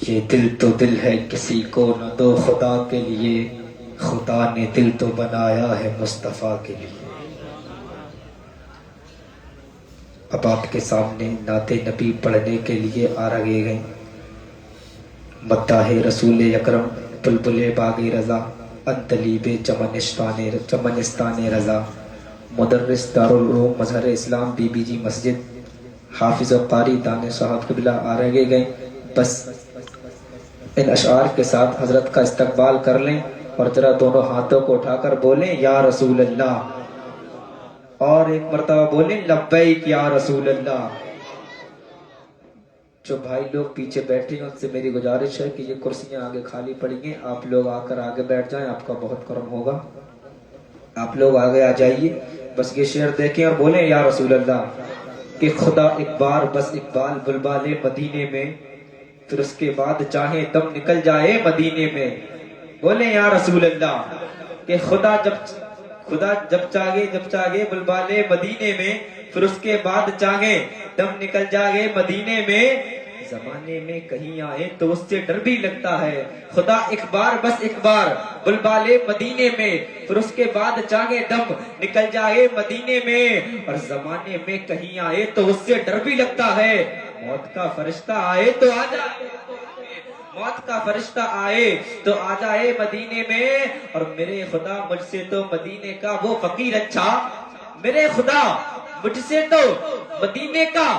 ये दिल तो दिल है किसी को न दो खुदा के लिए, खुदा ने दिल तो बनाया है मुस्तफ़ा के लिए। अब आपके सामने नाते नबी पढ़ने के लिए आ रहे गए। मद्दाहे रसूल अकरम बुलबुले बागे रज़ा, अंतलीबे चमनिस्तान रज़ा, मुदर्रिस दारुल उलूम मजहर इस्लाम बीबीजी मस्जिद, हाफिज़ कारी दाने साहब क़िबला आ रहे गए। बस इन अशार के साथ हजरत का इस्तकबाल कर लें और जरा दोनों हाथों को उठाकर बोलें या रसूल अल्लाह, और एक मर्तबा बोलें लब्बैक या रसूल अल्लाह। जो भाई लोग पीछे बैठे हैं उनसे मेरी गुजारिश है कि ये कुर्सियां आगे खाली पड़ी हैं, आप लोग आकर आगे बैठ जाएं, आपका बहुत करम होगा। आप लोग आगे आ जाइए। बस ये शेर देखें और बोलें या रसूल अल्लाह कि खुदा एक बार बस इकबाल बुलबाले मदीने में, फिर उसके बाद चाहे दम निकल जाए मदीने में। बोले या रसूल अल्लाह कि खुदा जब चाहे बुलबाले मदीने में, फिर उसके बाद चाहे दम निकल जाए मदीने में। जमाने में कहीं आए तो उससे डर भी लगता है। खुदा एक बार बस एक बार बुलबाले मदीने में, फिर उसके बाद चाहे दम निकल जाए मदीने में। और जमाने में कहीं आए तो उससे डर भी लगता है। मौत का फरिश्ता आए तो आ जाए, मौत का फरिश्ता आए तो आ जाए मदीने में। और मेरे खुदा मुझसे तो मदीने का वो फकीर अच्छा, मेरे खुदा मुझसे तो मदीने का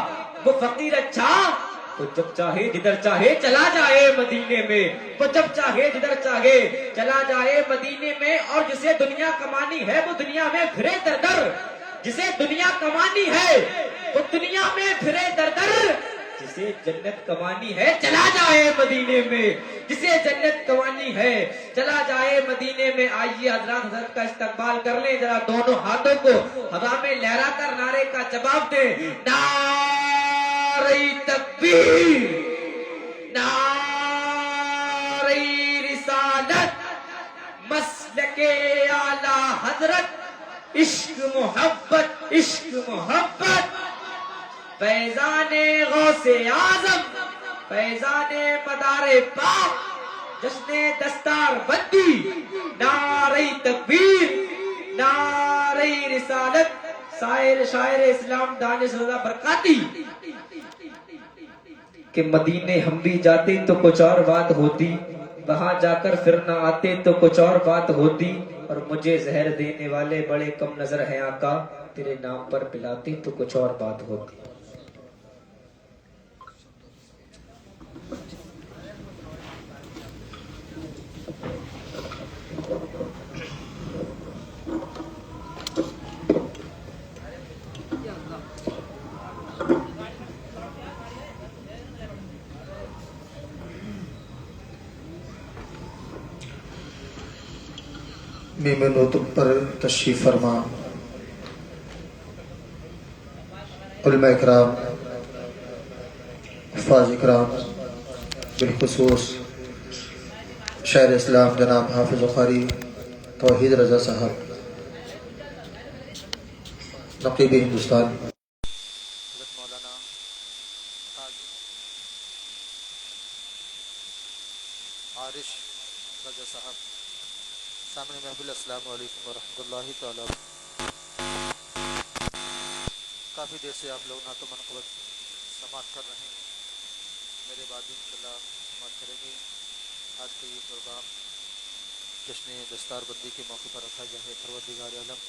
वो फकीर अच्छा। तो जब चाहे जिधर चाहे चला जाए मदीने में, तो जब चाहे जिधर चाहे चला जाए मदीने में। और जिसे दुनिया कमानी है वो दुनिया में फिरे दर दर, जिसे दुनिया कमानी है वो दुनिया में फिरे दर दर। जिसे जन्नत कमानी है चला जाए मदीने में, जिसे जन्नत कमानी है चला जाए मदीने में। आइए हजरत का इस्तकबाल कर ले, जरा दोनों हाथों को हवा में लहरा कर नारे का जवाब दे। नारे तकबीर, नारे रिसालत, मसलके आला हजरत, इश्क मोहब्बत, इश्क मोहब्बत। फैजाने गौसे आजम, फैजाने मदारे पाक, जश्ने दस्तार बंदी, नारे तकबीर, नारे रिसालत। शायर इस्लाम दानिश रज़ा बरकाती कि मदीने हम भी जाते तो कुछ और बात होती, वहां जाकर फिर ना आते तो कुछ और बात होती। और मुझे जहर देने वाले बड़े कम नजर हैं आका, तेरे नाम पर पिलाते तो कुछ और बात होती। मेमनो तुम पर तशरीफ फरमा, उलमा इकराम, हफ़ाज़ इकराम, बिलखुसूस शायर इस्लाम जनाब हाफिज़ कारी तौहीद रज़ा साहब, नक़ीब हिंदुस्तान मौलाना आरिश रज़ा साहब, सामने महफिल अस्सलामु अलैकुम व रहमतुल्लाहि तआला। काफ़ी देर से आप लोग नातो मनक़बत समाअत कर रहे हैं, मेरे बाद इंशाअल्लाह समाअत करेंगे। आज का ये प्रोग्राम जश्न दस्तारबंदी के मौके पर रखा गया है। परवरदिगार आलम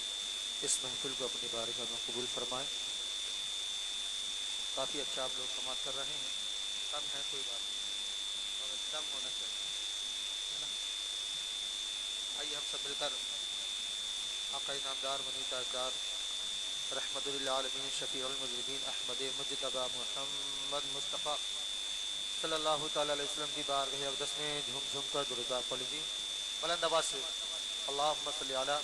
इस महफिल को अपनी बारगाह में कबूल फरमाए। काफ़ी अच्छा आप लोग समाअत कर रहे हैं, कम है कोई बात नहीं, मगर कम होना चाहिए, है ना। आइए हम सब मिलकर आका इनामदार वनी ताजदार रहमतुल लिल आलमीन शफीउल मुज़निबीन अहमद मुज्तबा मुहम्मद मुस्तफ़ा सल्लल्लाहु तआला अलैहि वसल्लम की बारगाह अक़दस में झूम झूम कर दुरूद पढ़ लीजिए बुलंद आवाज़ से। अल्लाहुम्मा सल्ली अला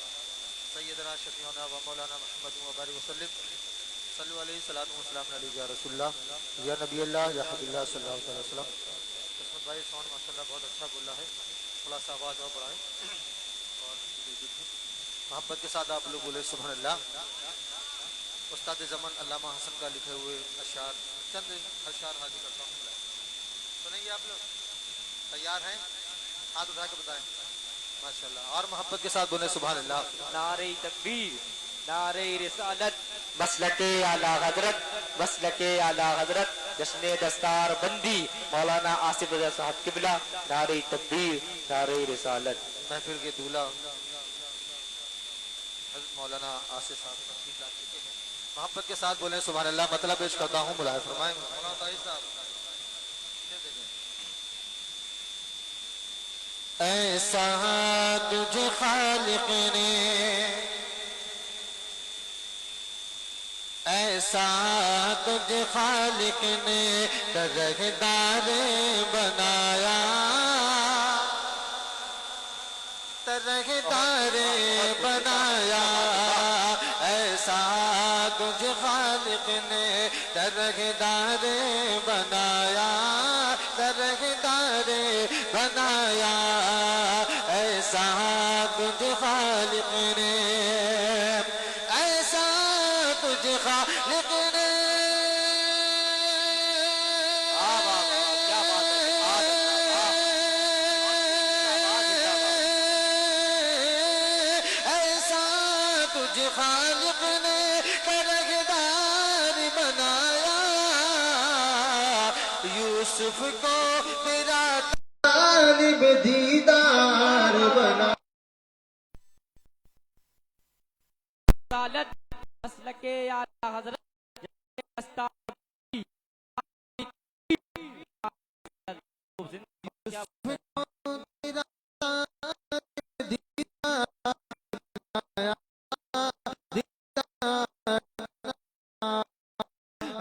सय्यदना शफीउना व मौलाना मुहम्मद व बारिक वसल्लिम सल्लल्लाहु अलैहि सलातु व सलाम अलैहि या रसूलुल्लाह या नबी अल्लाह या हबीबल्लाह सल्लल्लाहु अलैहि वसल्लम। किस्मत भाई साउंड माशाल्लाह बहुत अच्छा बोल रहा है, थोड़ा सा आवाज़ और बढ़ाएं और मोहब्बत के साथ आप लोग बोले सुभान अल्लाह। उस्ताद ज़मान अल्लामा हसन का लिखे हुए अशार चंद अशार हाजिर करता हूँ, सुनेंगे आप लोग। तैयार हैं? हाथ उठा के बताएं। माशाल्लाह। और मोहब्बत के साथ बोले सुभान अल्लाह। नारे तकबीर, नारे रिसालत, मसलके आला हजरत, मसलके आला हजरत, जश्न दस्तार बंदी मौलाना आसिफ रजा साहब किबला। नारे तकबीर, नारे रिसालत। महफिल के दूल्हा हज़रत मौलाना आसिफ साहब तशरीफ ला चुके हैं। मोहब्बत के साथ बोले सुभान अल्लाह। मतलब पेश करता हूँ, मुलाय फरमाएं मौलाना ताहिर साहब। ऐसा तुझे खालिक ने, ऐसा तुझे खालिक ने तरहदार बनाया, तरहदार बनाया। ऐसा तुझे खालिक ने तरहदार बनाया, तरहदार बनाया। ऐसा तुझे खालिक ने, ऐसा तुझे खालिक ने। ऐसा तुझे खालिक ने करगदार बनाया। यूसुफ को तेरा तालिब दीदार बना। रिसालत, मसलके आला हजरत, जश्न दस्तार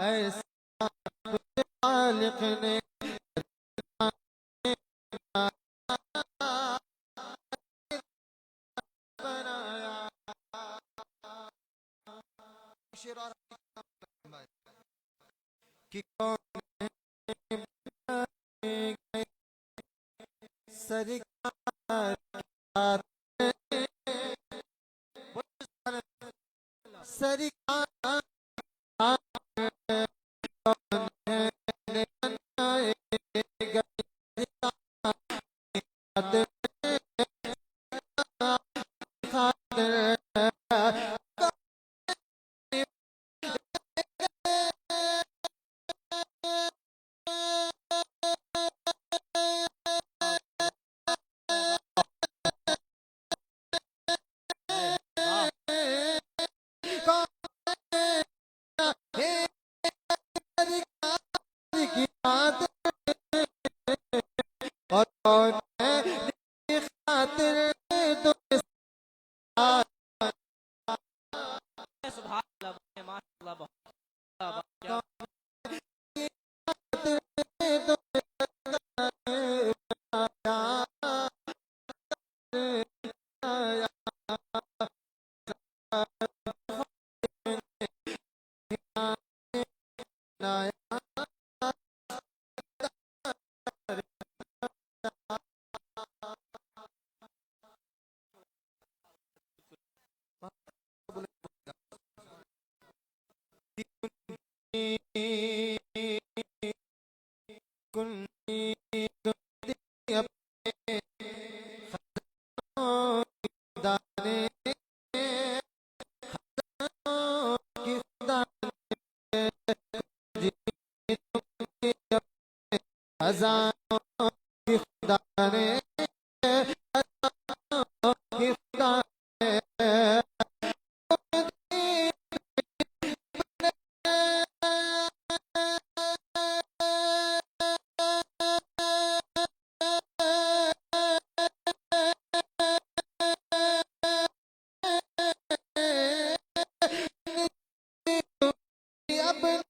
ऐसा खालिक ने बनाया। कि कौन सरकार सरकार और कौन है खातिर तो सुभान अल्लाह, माशाअल्लाह, बहुत क्या हज़ारों की खुदा ने, की खुदा ने अपने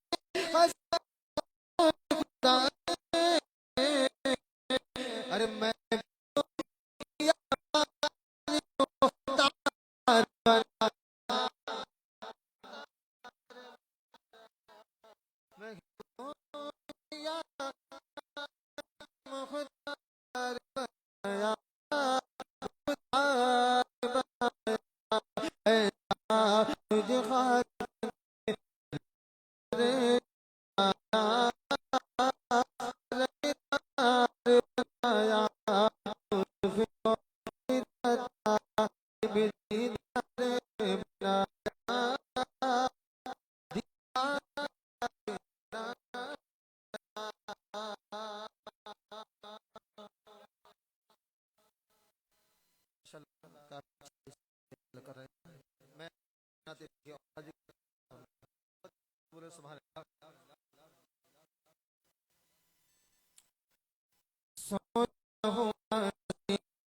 सोया हुआ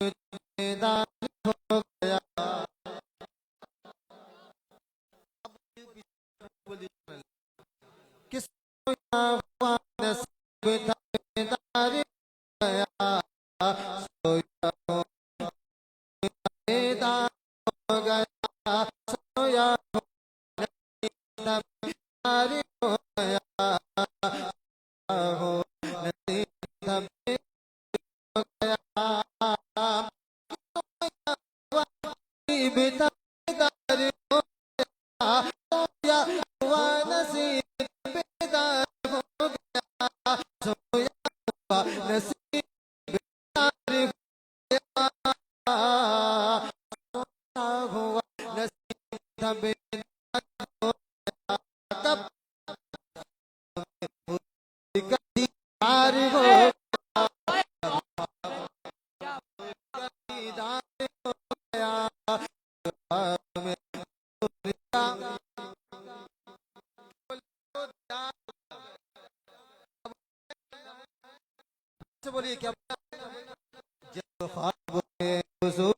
बेदार हो गया। कि सोया हुआ नसीब था बेदार हो गया। सोया हुआ बेदार हो गया। सोया हुआ बेदार हो गया। हो नसीब था हो गया। बेदार हो गया। सोया हुआ नसीब बेदार हो गया। सोया हुआ नसीब बेदार हो गया। सोया हुआ नसीब था बेदार हो गया। कब का दीदार हो दीदार हो गया। में से बोलिए क्या जब ख्वाब में हुजूर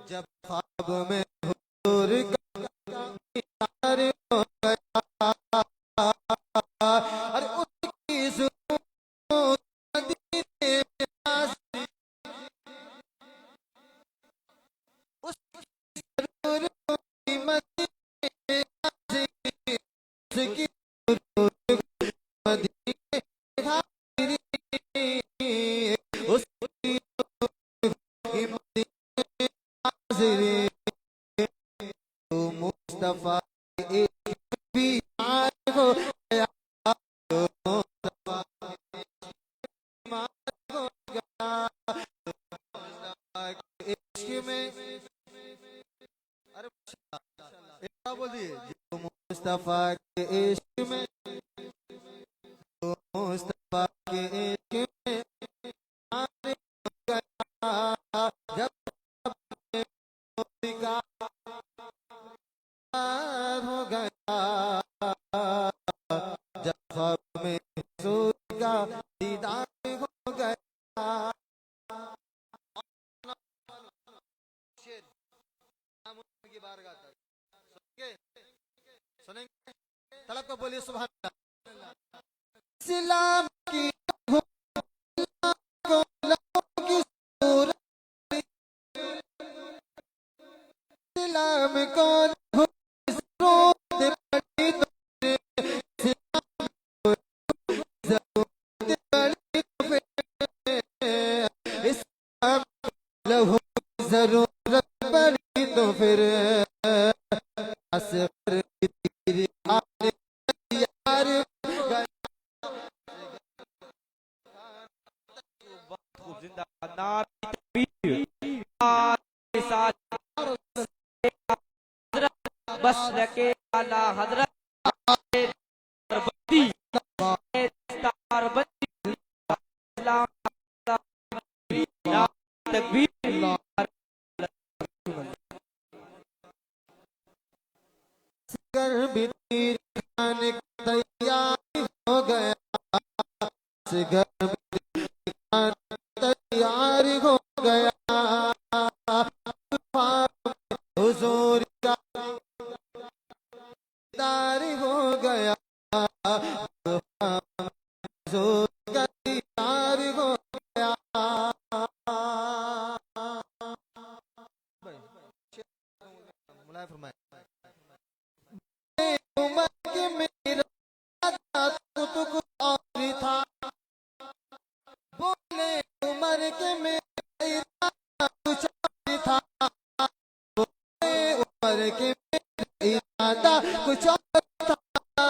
जब ख्वाब में हुजूर का दीदार हो गया। अरे उसकी सुरूर मदीने में हाज़िर उसकी सुरूर मदीने में हाज़िर उसकी सुरूर मदीने में हाज़िर उसकी सुरूर मदीने में हाज़िर। तो मुस्तफा के एक बीमार हो गया। तो मुस्तफा के बीमार हो गया। मुस्तफा के इश्क में अरे क्या बोल दिए जो मुस्तफा के इश्क में जो मुस्तफा के इश्क में बीमार हो गया। जब का हो गया। जब ख्वाब में हुजूर का दीदार हो गया। की बारगाह तक सुनेंगे तड़प को बोलिए सुभान अल्लाह। इस्लाम की को लोगों की सूरत इस्लाम को जरूरत पड़ी तो जरूरत पड़ी तो फिर इस्लाम लहू जरूरत पड़ी तो फिर असफर तेरी आने यार खूब जिंदाबाद नारे तकबीर नारे साथ हजरत बस लके आला हजरत बंदी स्टार बंदी इस्लाम तकबीर कर भी तीर खाने को तैयार हो गया। घर भी खाने को तैयार हो गया। हुजूर का दीदार हो गया। हुजूर का दीदार हो गया। मुलाय फरमाए उमर के मेरा कुछ और था। बोले उमर के मेरा कुछ और था। बोले उमर के मेरा कुछ और था।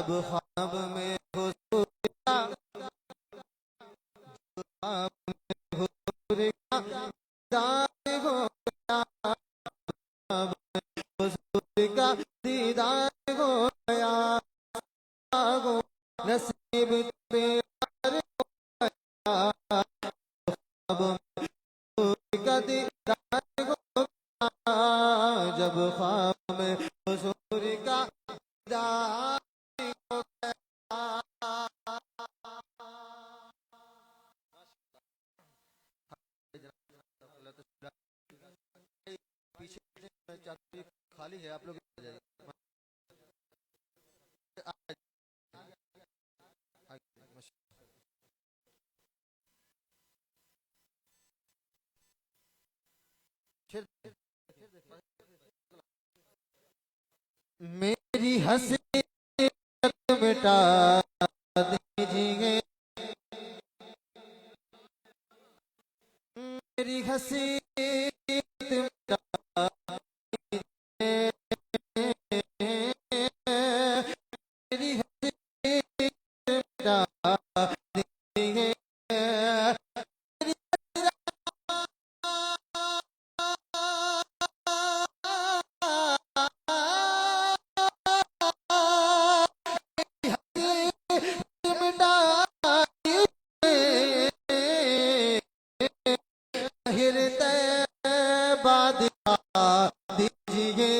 जब ख्वाब में हुजूर का, ख्वाब में हुजूर का दीदार हो गया, ख्वाब में हुजूर का दीदार हो गया, गो नसीब बेकार हो गया, ख्वाब में हुजूर का दीदार हो गया, जब ख्वाब में हुजूर का दीदार हो गया। पीछे खाली है, आप लोग आ जाइए। मेरी हंसी मिटा दीजिए, मेरी हंसी मिटा दीजिए, मेरी हंसी मिटा दीजिए,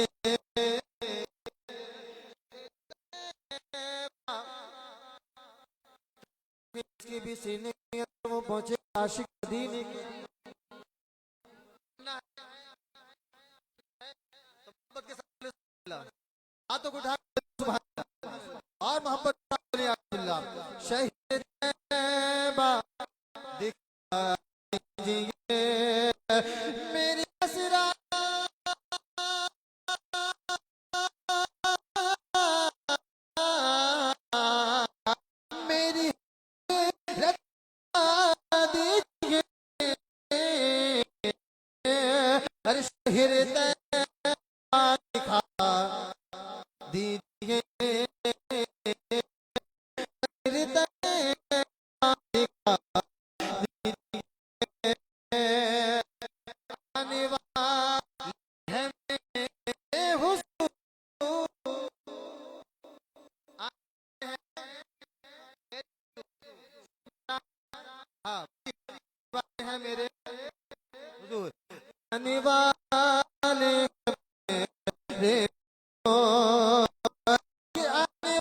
इसकी भी सीने वो पहुंचे आशिक मदीने के, हाथों को उठा और मोहब्बत शहीद तैयबा दिखा दीजिए, मेरी हसरा मेरी रखा दीजिए, अरे शहीद तैयबा दिखा दीजिए, है मेरे हुजूर आने वाले मेरे हो, कि आने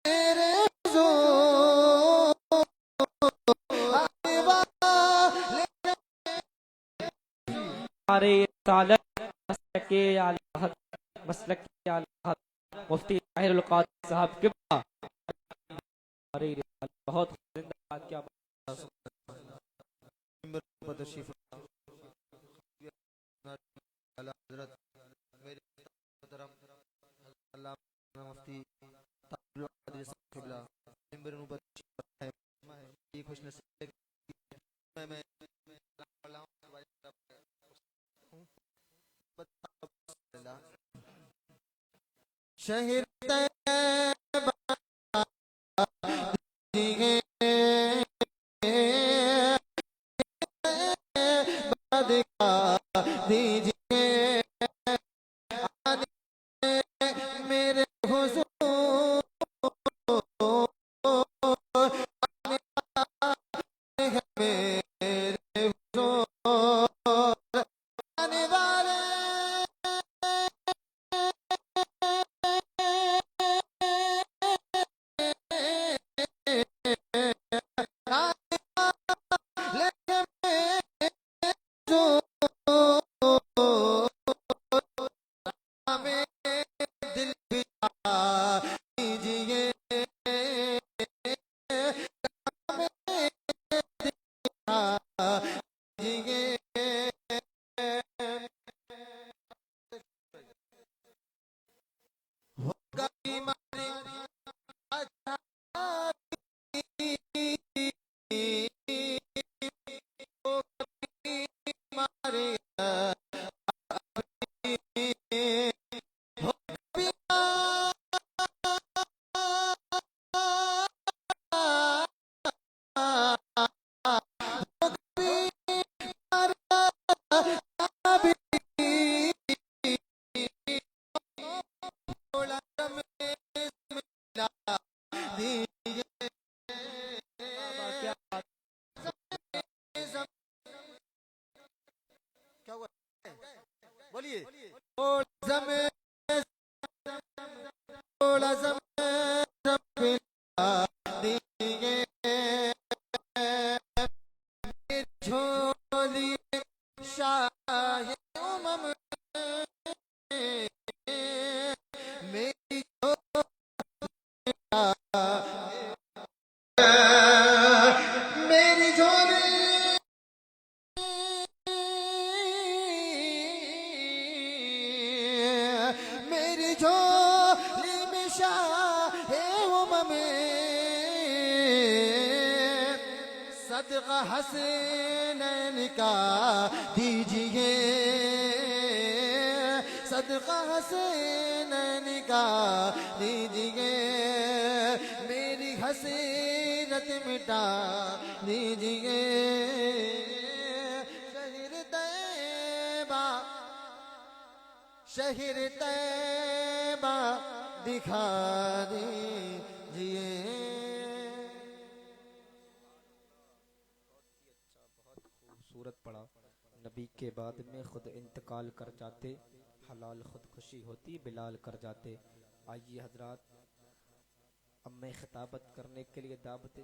मेरे हुजूर आने वाले अरे सालत मसलके आला हज़रत, मसलके आला हज़रत मुफ्ती ताहिरुल कादरी साहब के अरे बहुत जिंदाबाद, क्या शहीद तैयबा दीजिए, दिखा दीजिए, मेरे हुजूर मेरे हुजूर आने वाले लज़म पिला दिए झोली शाह उमम मेरी मेरी झोली मेरी झोली में शाह उमम सदका हसनैन का दीजिए सदका हसनैन का दीजिए मेरी हसीरत मिटा दीजिए शहर तैबा दिखा दीजिए। खूबसूरत पड़ा। नबी के बाद में खुद इंतकाल कर जाते, हलाल खुदकुशी होती, बिलाल कर जाते। आइए हजरात, अब मैं खिताबत करने के लिए दावत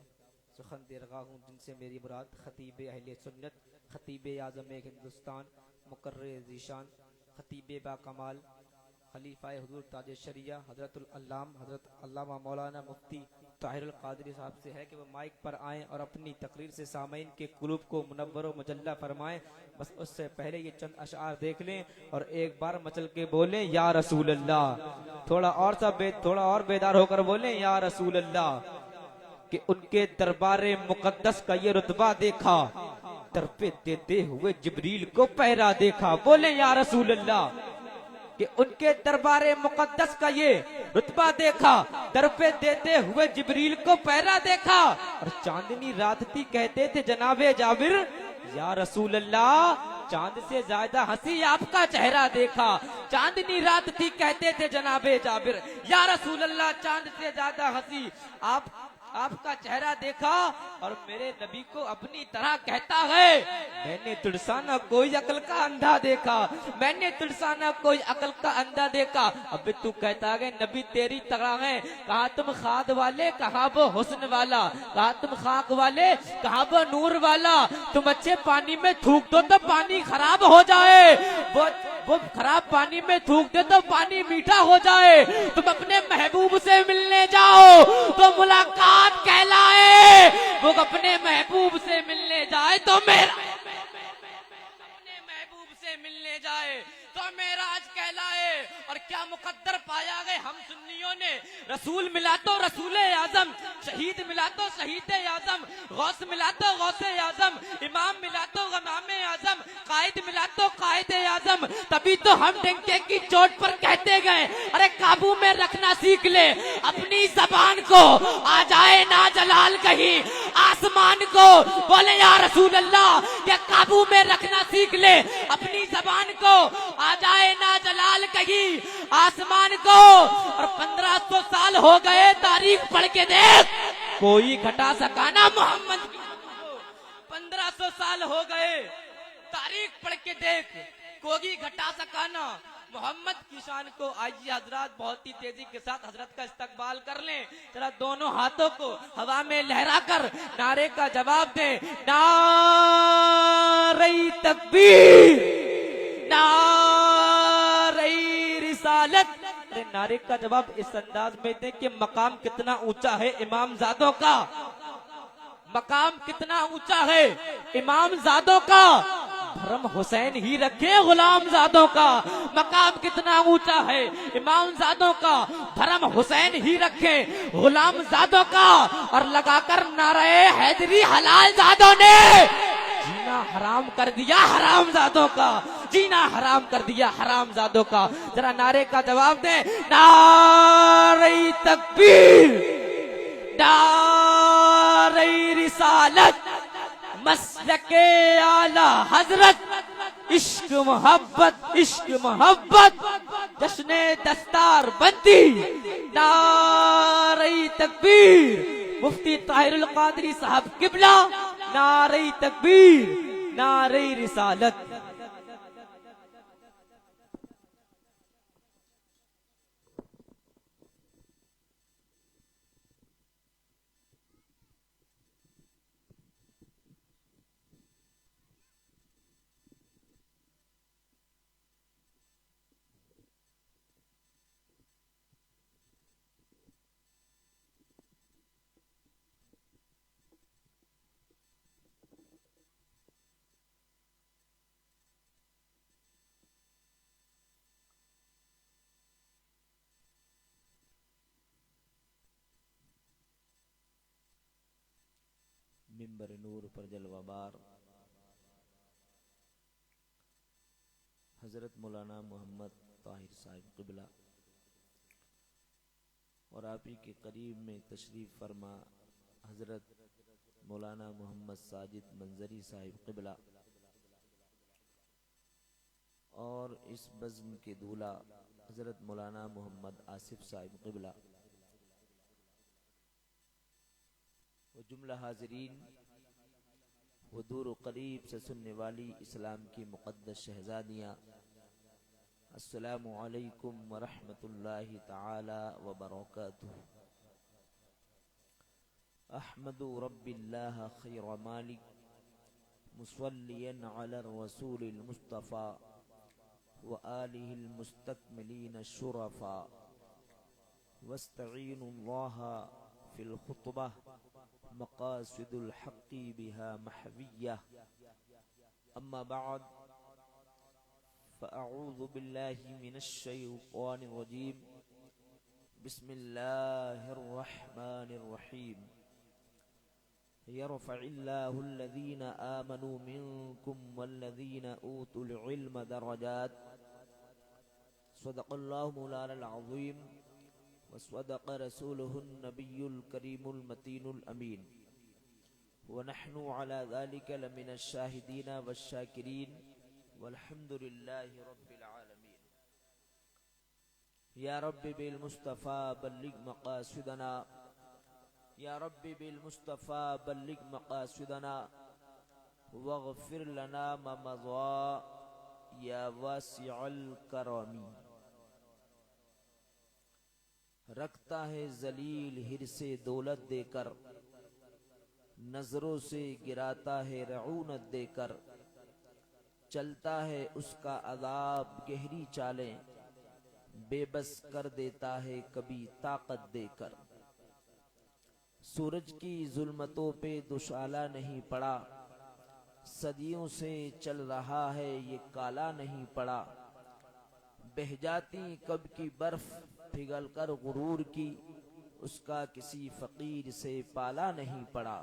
सुखन दे रहा हूँ, जिनसे मेरी मुराद खतीब अहले सुन्नत, खतीब आज़म हिंदुस्तान, मुकर्रर ज़ीशान, खतीब बा कमाल, खलीफा हुजूर ताज शरिया हजरतुल अल्लाम हजरत अल्लामा मौलाना मुफ्ती ताहिरुल कादरी साहब से है कि वो माइक पर आएँ और अपनी तकरीर से सामईन के कुलूब को मुनव्वर व मुजल्ला फरमाएं। बस उससे पहले ये चंद अशआर देख लें और एक बार मचल के बोलें या रसूल अल्लाह। थोड़ा और बेदार होकर बोलें या रसूल अल्लाह। कि उनके दरबारे मुकद्दस का ये रुतबा देखा, दर पे देते हुए जिब्रील को पहरा देखा। बोले या रसूल अल्लाह। कि उनके दरबारे मुकद्दस का ये रुतबा देखा, दर पे देते हुए जिब्रील को पहरा देखा। और चांदनी रात थी, कहते थे जनाबे जाबिर या रसूल अल्लाह, चांद से ज्यादा हंसी आपका चेहरा देखा। चांदनी रात थी, कहते थे जनाबे जाबिर या रसूल अल्लाह, चांद से ज्यादा हंसी आपका चेहरा देखा। और मेरे नबी को अपनी तरह कहता है, मैंने तुड़साना कोई अकल का अंधा देखा, मैंने तुड़साना कोई अकल का अंधा देखा। अब तू कहता है नबी तेरी तरह है, कहा तुम खाद वाले, कहा वो हुस्न वाला, कहा तुम खाक वाले, कहा वो नूर वाला। तुम अच्छे पानी में थूक दो तो पानी खराब हो जाए, वो खराब पानी में थूक दे तो पानी मीठा हो जाए। तुम अपने महबूब से मिलने जाओ तो मुलाकात कहलाए, वो अपने महबूब से मिलने जाए तो मेरा अपने महबूब से मिलने जाए तो मेराज कहलाए। और क्या मुकद्दर पाया गए हम सुन्नियों ने, रसूल मिला तो रसूल आजम, शहीद मिला तो शहीद आजम, गौस मिला तो गौस आजम, इमाम मिला तो इमाम आजम, कायद मिला तो कायद आजम। तभी तो हम डंके की चोट पर कहते गए, अरे काबू में रखना सीख ले अपनी जबान को, आ जाए ना जलाल कहीं आसमान को। बोले या रसूल अल्लाह, ये काबू में रखना सीख ले अपनी जबान को, आ जाए ना जलाल कहीं आसमान को। और 1500 साल हो गए, तारीख पढ़ के देख, कोई घटा सका ना मोहम्मद की। 1500 साल हो गए, तारीख पढ़ के देख, कोई घटा सका ना मोहम्मद की शान को। आइए हजरात, बहुत ही तेजी के साथ हजरत का इस्तकबाल कर लें। जरा दोनों हाथों को हवा में लहरा कर नारे का जवाब दे, नारे तकबीर, नारे रिसालत। अरे नारे का जवाब इस अंदाज में दे कि मकाम कितना ऊंचा है इमाम जादों का, मकाम कितना ऊंचा है इमाम जादों का। धर्म हुसैन ही रखे गुलाम जादों का, मकाम कितना ऊंचा है इमाम जादों का। धर्म हुसैन ही रखे गुलाम जादों का। और लगाकर नारे हैदरी हलाल जादों ने जीना हराम कर दिया हराम जादों का, जीना हराम कर दिया हराम जादों का। जरा नारे का जवाब दे, नारे तकबीर, नारे रिसालत, मसलके आला हजरत, इश्क मोहब्बत, जश्ने दस्तार बंदी, नारे तकबीर। मुफ्ती ताहिरुल कादरी साहब किबला, नारे तकबीर, नारे रिसालत। मिंबर नूर पर जलवाबार हज़रत मौलाना मोहम्मद ताहिर साहिब क़िबला और आप ही के करीब में तशरीफ़ फरमा हज़रत मौलाना मोहम्मद साजिद मंजरी साहिब क़िबला और इस बज़्म के दूल्हा हज़रत मौलाना मोहम्मद आसिफ साहिब क़िबला वो जुमला हाज़रीन वो दूर करीब से सुनने वाली इस्लाम की मुक़द्दस शहज़ादियाँ, अस्सलामु अलैकुम व रहमतुल्लाहि तआला व बरकातुहू। अहमदु रब्बिल्लाह खैर मालिक मुसल्लियन अला रसूलिल मुस्तफ़ा व आलिहिल मुस्तकमिलीन शुरफ़ा वस्तईनुल्लाह फिल खुतबह मक़ासिदुल हक़्क़ि बिहा महविय्या। अम्मा बअद फ़अऊज़ु बिल्लाहि मिनश शैतानिर रजीम। बिस्मिल्लाहिर रहमानिर रहीम। यरफ़इल्लाहु अल्लज़ीना आमनू मिनकुम वल्लज़ीना ऊतुल इल्म दरजात। सदक़ल्लाहु मौलाना अज़ीम व सदक़ रसूलुहुन नबियुल करीमुल मतीनुल अमीन व नहनु अला ज़ालिका लमिनश शाहिदीन वश्शाकिरीन वल्हम्दुलिल्लाहि रब्बिल आलमीन। या रब्बि बिल मुस्तफ़ा बल्लिग मक़ासिदना, या रब्बि बिल मुस्तफ़ा बल्लिग मक़ासिदना वग़फ़िर लना मा मज़ा या वासिअल करमी। रखता है जलील हिर्से दौलत देकर, नजरों से गिराता है रऊनत देकर, चलता है उसका अज़ाब गहरी चालें, बेबस कर देता है कभी ताकत देकर। सूरज की जुल्मतों पे दुशाला नहीं पड़ा, सदियों से चल रहा है ये काला नहीं पड़ा। बह जाती कब की बर्फ पिघल कर गुरूर की, उसका किसी फकीर से पाला नहीं पड़ा,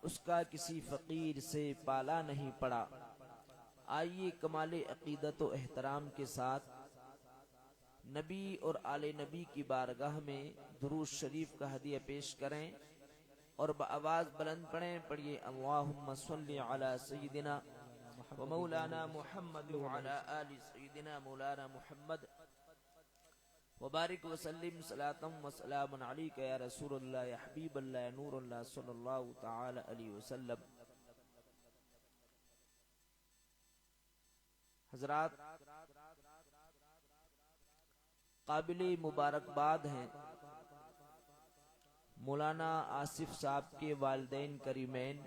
उसका किसी फकीर से पाला नहीं पड़ा। आइए कमाले अकीदत व एहतराम के साथ नबी और आले नबी की बारगाह में दुरूद शरीफ का हदिया पेश करें और बआवाज़ बुलंद पढ़ें। पढ़िए अल्लाहुम्मा सल्लि अला सय्यिदिना व मौलाना मुहम्मद व अला आलि सय्यिदिना मौलाना मुहम्मद व बारिक व सल्लिम सलातम व सलामुन अलैका या रसूलल्लाह या हबीबल्लाह या नूरुल्लाह सल्लल्लाहु तआला अलैहि वसल्लम। हज़रात, काबिले मुबारकबाद हैं मौलाना आसिफ साहब के वालिदैन करीमैन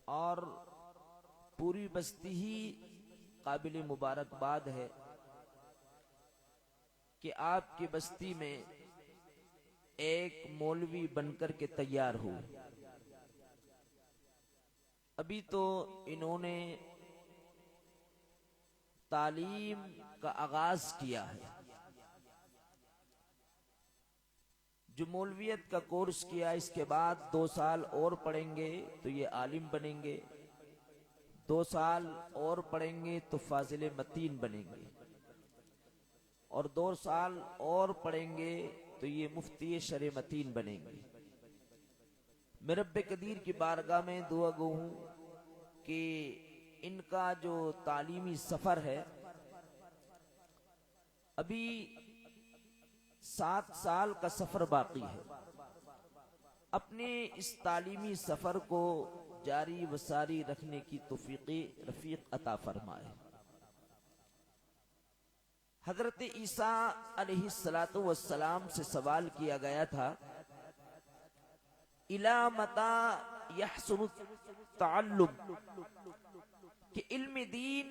और पूरी बस्ती ही काबिले मुबारकबाद है कि आपकी बस्ती में एक मौलवी बनकर के तैयार हो। अभी तो इन्होंने तालीम का आगाज किया है। जो मौलवियत का कोर्स किया, इसके बाद 2 साल और पढ़ेंगे तो ये आलिम बनेंगे, 2 साल और पढ़ेंगे तो फाजिल मतीन बनेंगे, और 2 साल और पढ़ेंगे तो ये मुफ्ती शरे मतीन बनेंगे। मैं रब्बे कदीर की बारगाह में दुआ गो हूं कि इनका जो तालीमी सफर है, अभी 7 साल का सफर बाकी है, अपने इस तालीमी सफर को जारी व सारी रखने की तौफीक़ रफीक अता फरमाए। हजरत ईसा अलैहिस्सलातु वस्सलाम से सवाल किया गया था, इला मता यहसुनु तअल्लुम, कि इल्म दीन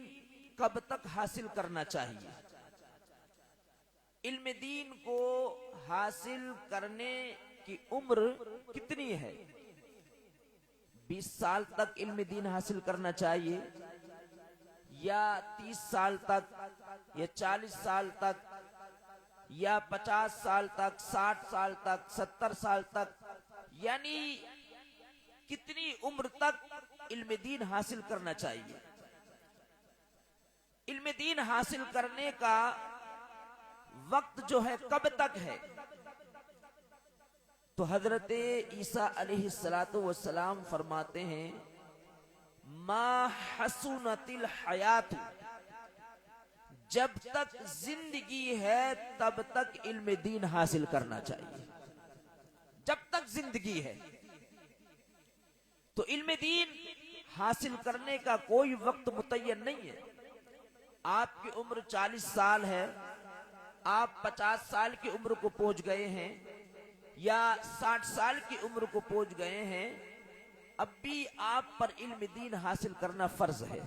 कब तक हासिल करना चाहिए। इल्म दीन को हासिल करने की उम्र कितनी है? 20 साल तक इल्म दीन हासिल करना चाहिए, या 30 साल तक, या 40 साल तक, या 50 साल तक, 60 साल तक, 70 साल तक? यानी कितनी उम्र तक इल्म दीन हासिल करना चाहिए। इल्म दीन हासिल करने का वक्त जो है कब तक है, तो हजरत ईसा अलैहिस्सलातु वस्सलाम फरमाते हैं मा हसुनतिल हयातु, जब तक जिंदगी है तब तक इल्म दीन हासिल करना चाहिए। जब तक जिंदगी है तो इल्म दीन हासिल करने का कोई वक्त मुतय्यन नहीं है। आपकी उम्र 40 साल है, आप 50 साल की उम्र को पहुंच गए हैं या 60 साल की उम्र को पहुंच गए हैं, अब भी आप पर इल्म दीन हासिल करना फर्ज है।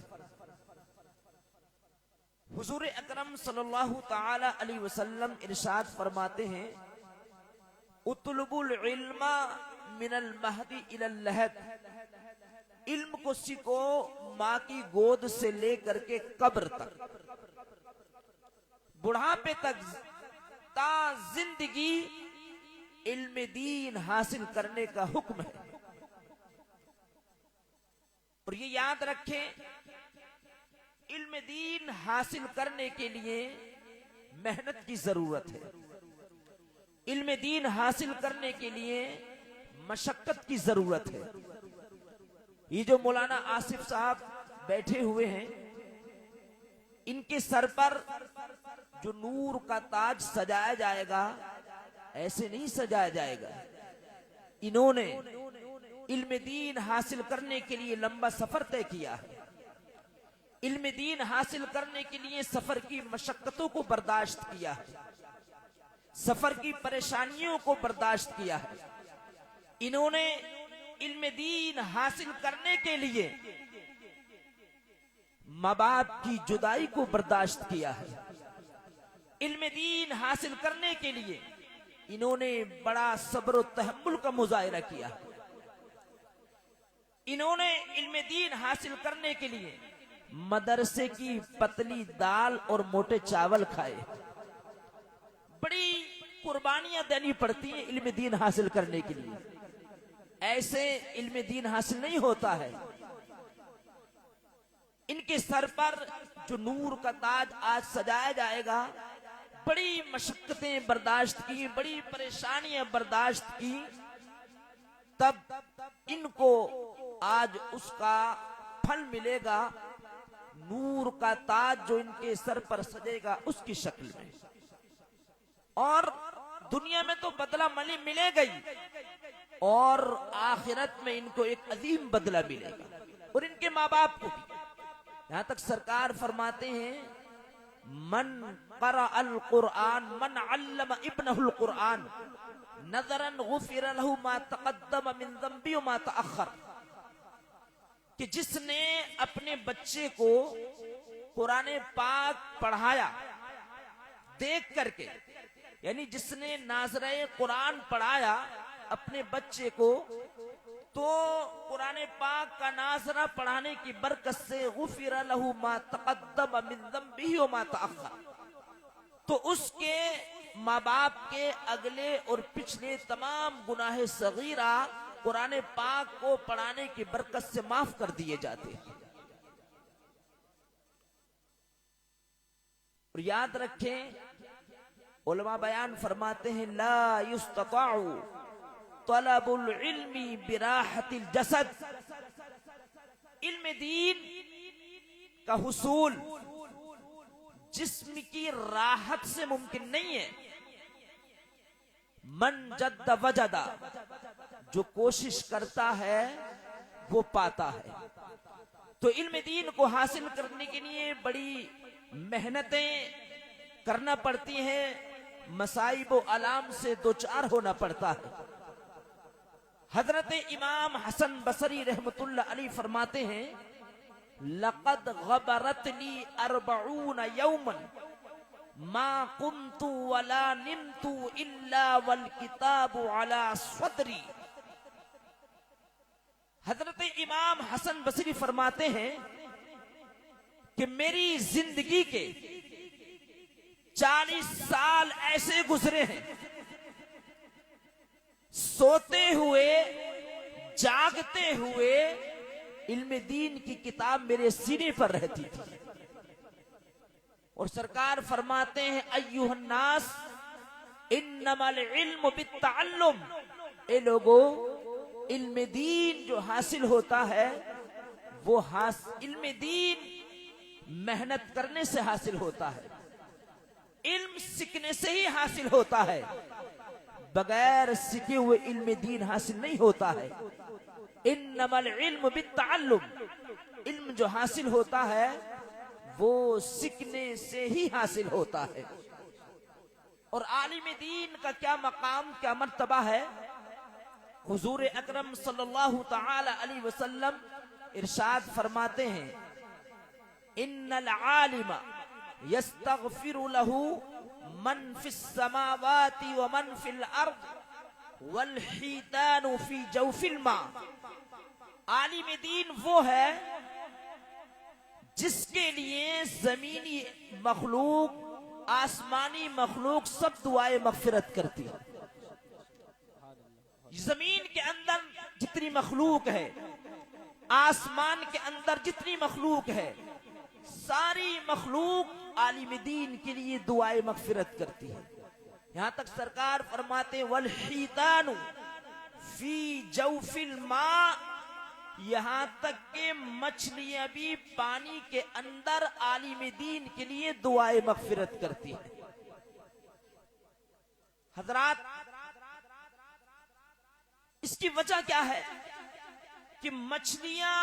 हुजूर अकरम सल्लल्लाहु ताला अलैहि वसल्लम इरशाद फरमाते हैं उतलुबुल इल्मा मिनल महदी इलल लहद, इल्म को सीखो माँ की गोद से लेकर के कब्र तक, बुढ़ापे तक, ता जिंदगी इल्म दीन हासिल करने का हुक्म है। और ये याद रखें, इल्म दीन हासिल करने के लिए मेहनत की जरूरत है। इल्म दीन हासिल करने के लिए मशक्कत की जरूरत है। ये जो मौलाना आसिफ साहब बैठे हुए हैं, इनके सर पर जो नूर का ताज सजाया जाएगा, ऐसे नहीं सजाया जाएगा। इन्होंने इल्म दीन हासिल करने के लिए लंबा सफर तय किया है। इल्म दीन हासिल करने के लिए सफर की मशक्कतों को बर्दाश्त किया है, सफर की परेशानियों को बर्दाश्त किया है। इन्होंने इल्म दीन हासिल करने के लिए माँ बाप की जुदाई को बर्दाश्त किया है। इल्म दीन हासिल करने के लिए इन्होंने बड़ा सब्र और तहम्मुल का मुजाहिरा किया है। इन्होंने इल्म दीन हासिल करने के लिए मदरसे की पतली दाल और मोटे चावल खाए। बड़ी कुर्बानियां देनी पड़ती हैं इल्म दीन हासिल करने के लिए। ऐसे इल्म दीन हासिल नहीं होता है। इनके सर पर जो नूर का ताज आज सजाया जाएगा, बड़ी मशक्कतें बर्दाश्त की, बड़ी परेशानियां बर्दाश्त की, तब इनको आज उसका फल मिलेगा। नूर का ताज जो इनके सर पर सजेगा उसकी शक्ल में। और दुनिया में तो बदला मिलेगा ही, और आखिरत में इनको एक अजीम बदला मिलेगा, और इनके माँ बाप को भी। यहां तक सरकार फरमाते हैं मन क़रा अल कुरआन मन अल्लम इब्नहुल कुरआन नज़रन गुफ़िर लहु मा तक़द्दम मिन ज़ंबी व मा तअख़्ख़र, कि जिसने अपने बच्चे को कुरान पाक पढ़ाया देख करके, यानी जिसने नाज़रे कुरान पढ़ाया अपने बच्चे को, तो कुरान पाक का नाजरा पढ़ाने की बरकत से गुफ़िर लहु मा तक़द्दम मिन ज़ंबिही व मा तअख़्ख़र, तो उसके माँ बाप के अगले और पिछले तमाम गुनाह सगीरा कुरान पाक को पढ़ाने की बरकत से माफ कर दिए जाते हैं। और याद रखें, उलमा बयान फरमाते हैं ला युस्तताउ तलबुल इल्मी बिराहतिल जसद, इल्म दीन का हुसूल जिस्म की राहत से मुमकिन नहीं है। मन जद्द वजदा, जो कोशिश करता है वो पाता है। तो इल्म दीन को हासिल करने के लिए बड़ी मेहनतें करना पड़ती हैं, मसाइब व आलाम से दो चार होना पड़ता है। हजरत इमाम हसन बसरी रहमतुल्लाह अलैह फरमाते हैं लक़द ग़बरतनी 40 यौमन मा कुन्तु वला निमतु इल्ला वल किताबु अला सदरी। हजरत इमाम हसन बसरी फरमाते हैं कि मेरी जिंदगी के 40 साल ऐसे गुजरे हैं, सोते हुए जागते हुए इल्म दीन की किताब मेरे सीने पर रहती थी। और सरकार फरमाते हैं अय्युहन्नास इन्नमल इल्मु बित्तअल्लुम, ए लोगों, इल्म दीन जो हासिल होता है वो इल्म दीन मेहनत करने से हासिल होता है, इल्म सीखने से ही हासिल होता है, बगैर सीखे हुए इल्म दीन हासिल नहीं होता है। इन्नमल इल्मु बित्तअल्लुम, इल्म जो हासिल होता है वो सीखने से ही हासिल होता है। और आलिम दीन का क्या मकाम, क्या मर्तबा है। हुजूर अकरम सल्लल्लाहु तआला अलैहि वसल्लम इरशाद फरमाते हैं, इन्नल आलिमा यस्तगफिरु लहू मन फिस समावाति व मन फिल अर्द वल हीतानु फी जौफिल मा। आलिम दीन वो है जिसके लिए जमीनी मखलूक, आसमानी मखलूक सब दुआए मगफिरत करती है। जमीन के अंदर जितनी मखलूक है, आसमान के अंदर जितनी मखलूक है, सारी मखलूक आलिम दीन के लिए दुआए मगफिरत करती है। यहां तक सरकार फरमाते वल हीतानु फी जौफिल मा, यहां तक के मछलियां भी पानी के अंदर आलिम दीन के लिए दुआए मगफिरत करती है। हजरात, इसकी वजह क्या है कि मछलियां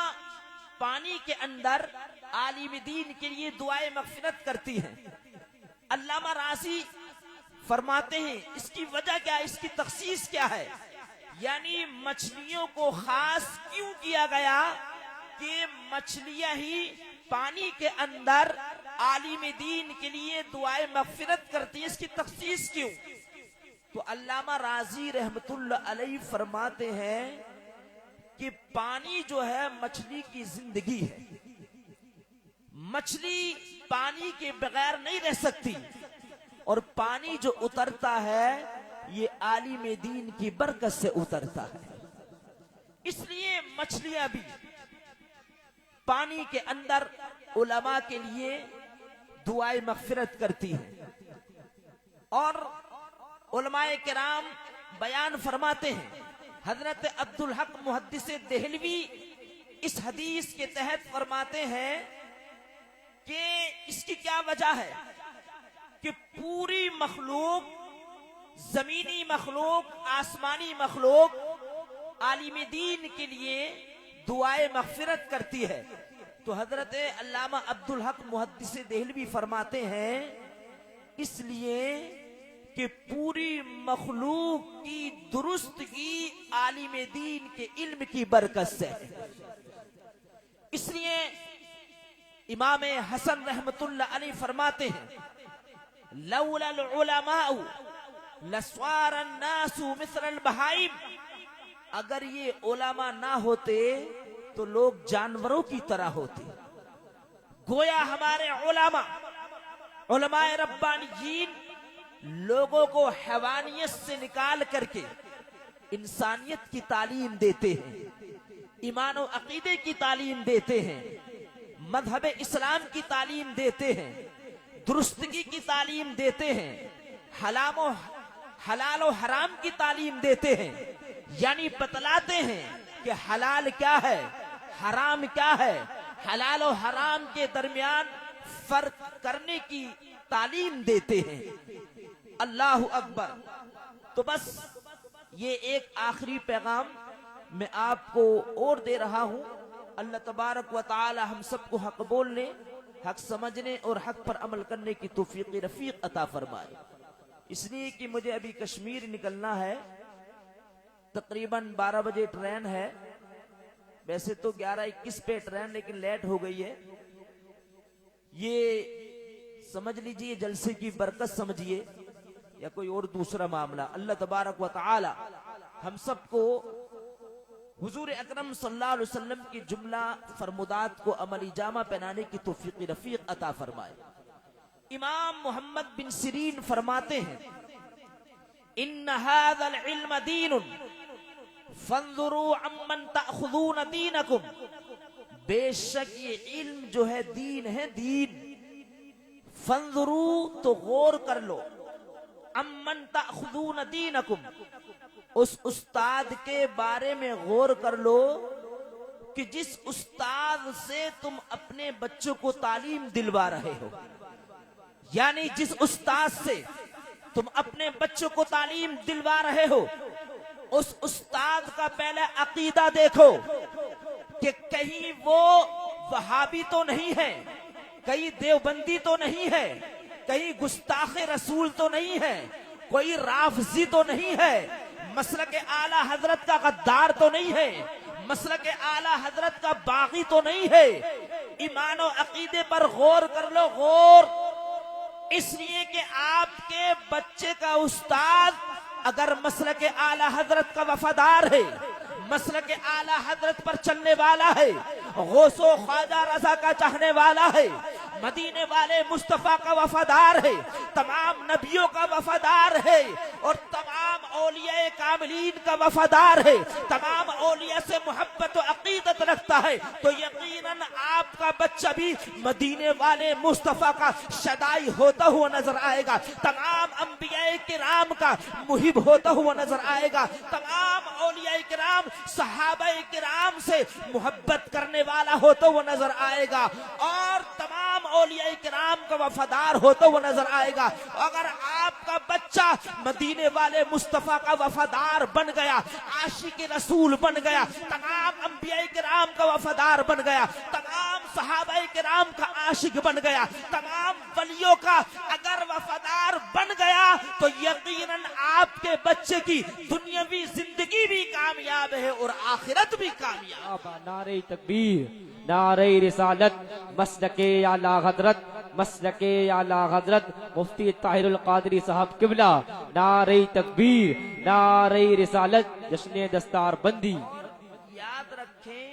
पानी के अंदर आलिम दीन के लिए दुआए मगफिरत करती हैं। अल्लामा राजी फरमाते हैं इसकी वजह क्या है, इसकी तखसीस क्या है, यानी मछलियों को खास क्यों किया गया कि मछलियां ही पानी के अंदर आलिम दीन के लिए दुआए मगफिरत करती है, इसकी तखसीस क्यों। तो अल्लामा राजी रहमतुल्लाह अलैहि फरमाते हैं कि पानी जो है मछली की जिंदगी है, मछली पानी के बगैर नहीं रह सकती, और पानी जो उतरता है ये आलिम दीन की बरकत से उतरता है। इसलिए मछलियां भी पानी के अंदर उलमा के लिए दुआए मगफिरत करती हैं। और उलमाए किराम बयान फरमाते हैं, हजरत अब्दुल हक मुहद्दिस देहलवी इस हदीस के तहत फरमाते हैं कि इसकी क्या वजह है कि पूरी मखलूक, जमीनी मखलूक, आसमानी मखलूक आलिम दीन के लिए दुआए मगफिरत करती है। तो हजरत अल्लामा अब्दुल हक मुहद्दिस देहलवी फरमाते हैं इसलिए कि पूरी मखलूक की दुरुस्तगी आलिम दीन के इल्म की बरकत से। इसलिए इमाम हसन रहमतुल्लाह अलैहि फरमाते हैं, लौलल उलमाउ लस्वारन नासु मिस्रल बहाइम, अगर ये उलमा ना होते तो लोग जानवरों की तरह होते। गोया हमारे उलमाए रब्बानियीन लोगों को हैवानियत से निकाल करके इंसानियत की तालीम देते हैं, ईमान और अकीदे की तालीम देते हैं, मजहब इस्लाम की तालीम देते हैं, दुरुस्तगी की तालीम देते हैं, हलाल और हराम की तालीम देते हैं, यानी बतलाते हैं कि हलाल क्या है, हराम क्या है, हलाल और हराम के दरमियान फर्क करने की तालीम देते हैं। अल्लाह अकबर। तो बस ये एक आखिरी पैगाम मैं आपको और दे रहा हूं। अल्लाह तबारक व तआला हम सबको हक बोलने, हक समझने और हक पर अमल करने की तौफीक रफीक अता फरमाए। इसलिए कि मुझे अभी कश्मीर निकलना है, तकरीबन 12 बजे ट्रेन है। वैसे तो 11:21 पे ट्रेन, लेकिन लेट हो गई है। ये समझ लीजिए जलसे की बरकत समझिए या कोई और दूसरा मामला। अल्लाह तबारक व तआला हम सबको हुजूर अकरम सल्लल्लाहु अलैहि वसल्लम की जुमला फरमुदात को अमली जामा पहनाने की तौफीक रफीक अता फरमाए। इमाम मोहम्मद बिन सिरीन फरमाते हैं, इन्न हाज़ल इल्म दीनुन फंजुरू अम्मन ताखुदून दीनकुम, बेशक ये इल्म जो है दीन है, दीन। फंजुरू तो गौर कर लो, अम्मन ताखुदून दीनकुम, उस उस्ताद के बारे में गौर कर लो कि जिस उस्ताद से तुम अपने बच्चों को तालीम दिलवा रहे हो। यानी जिस उस्ताद से तुम अपने बच्चों को तालीम दिलवा रहे हो, उस उस्ताद का पहले अकीदा देखो कि कहीं वो वहाबी तो नहीं है, कहीं देवबंदी तो नहीं है, कहीं गुस्ताखे रसूल तो नहीं है, कोई राफजी तो नहीं है, मसलक आला हजरत का गद्दार तो नहीं है, मसलक आला हजरत का बागी तो नहीं है। ईमान और अकीदे पर गौर कर लो, गौर। इसलिए कि आपके बच्चे का उस्ताद अगर मसलक आला हजरत का वफादार है, मसलक आला हजरत पर चलने वाला है, गौसो ख्वाजा रजा का चाहने वाला है, मदीने वाले मुस्तफा का वफादार है, तमाम नबियों का वफादार है और तमाम औलिया कामिलीन का वफादार है, तमाम औलिया से मोहब्बत और अकीदत रखता है, तो यकीनन आपका बच्चा भी मदीने वाले मुस्तफा का शदाई होता हुआ नजर आएगा, तमाम अंबिया किराम का मुहिब होता हुआ नजर आएगा, तमाम औलिया किराम सहाबा किराम से मोहब्बत करने वाला होता हुआ नजर आएगा और तमाम औलिया किराम का वफादार होता हुआ नजर आएगा। अगर आपका बच्चा मदीने वाले मुस्तफा का वफादार बन गया, आशिक रसूल बन गया, तमाम अंबिया किराम का वफादार बन गया, तमाम सहाबा किराम का आशिक बन गया, तमाम वलियों का अगर वफादार बन गया, तो यकीनन आपके बच्चे की दुनियावी जिंदगी भी कामयाब है और आखिरत भी कामयाब। नारे तकबीर, नारे रिसालत, मसलके आला हजरत, मसलके आला हजरत मुफ्ती ताहिरुल कादरी साहब किबला, नारे तकबीर, नारे रिसालत, जश्न दस्तार बंदी। याद रखें,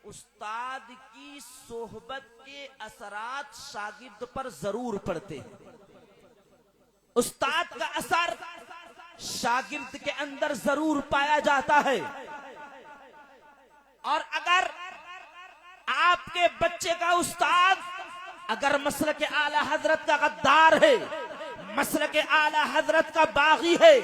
उस्ताद की सोहबत के असरात शागिर्द पर जरूर पड़ते हैं। उस्ताद का असर शागिर्द के अंदर जरूर पाया जाता है और अगर आपके बच्चे का उस्ताद अगर मसलक के आला हजरत का गद्दार है, मसलक के आला हजरत का बागी है,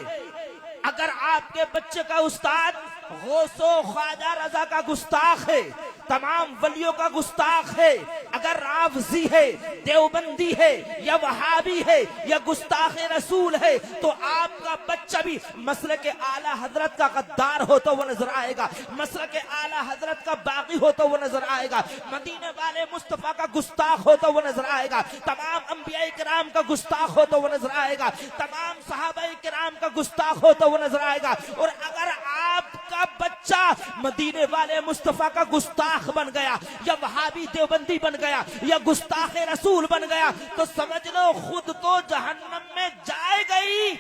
अगर आपके बच्चे का उस्ताद गौसो ख्वाजा रजा का गुस्ताख है, तमाम वलियों का गुस्ताख है, अगर राफजी है, देवबंदी है या वहाबी है या गुस्ताखे रसूल है, तो आपका बच्चा भी मसलक के आला हजरत का गद्दार होता हुआ नजर आएगा, मसलक के आला हजरत का बागी होता हुआ नजर आएगा, मदीने वाले मुस्तफा का गुस्ताख होता हुआ नजर आएगा, तमाम अंबिया किराम का गुस्ताख होता हुआ नजर आएगा, तमाम सहाबा किराम का गुस्ताख होता हुआ नजर आएगा। और अगर आपका बच्चा मदीने वाले मुस्तफा का गुस्ताख बन गया या वहाबी देवबंदी बन गया या गुस्ताखे रसूल बन गया, तो समझ लो खुद तो जहन्नम में जाएगा ही,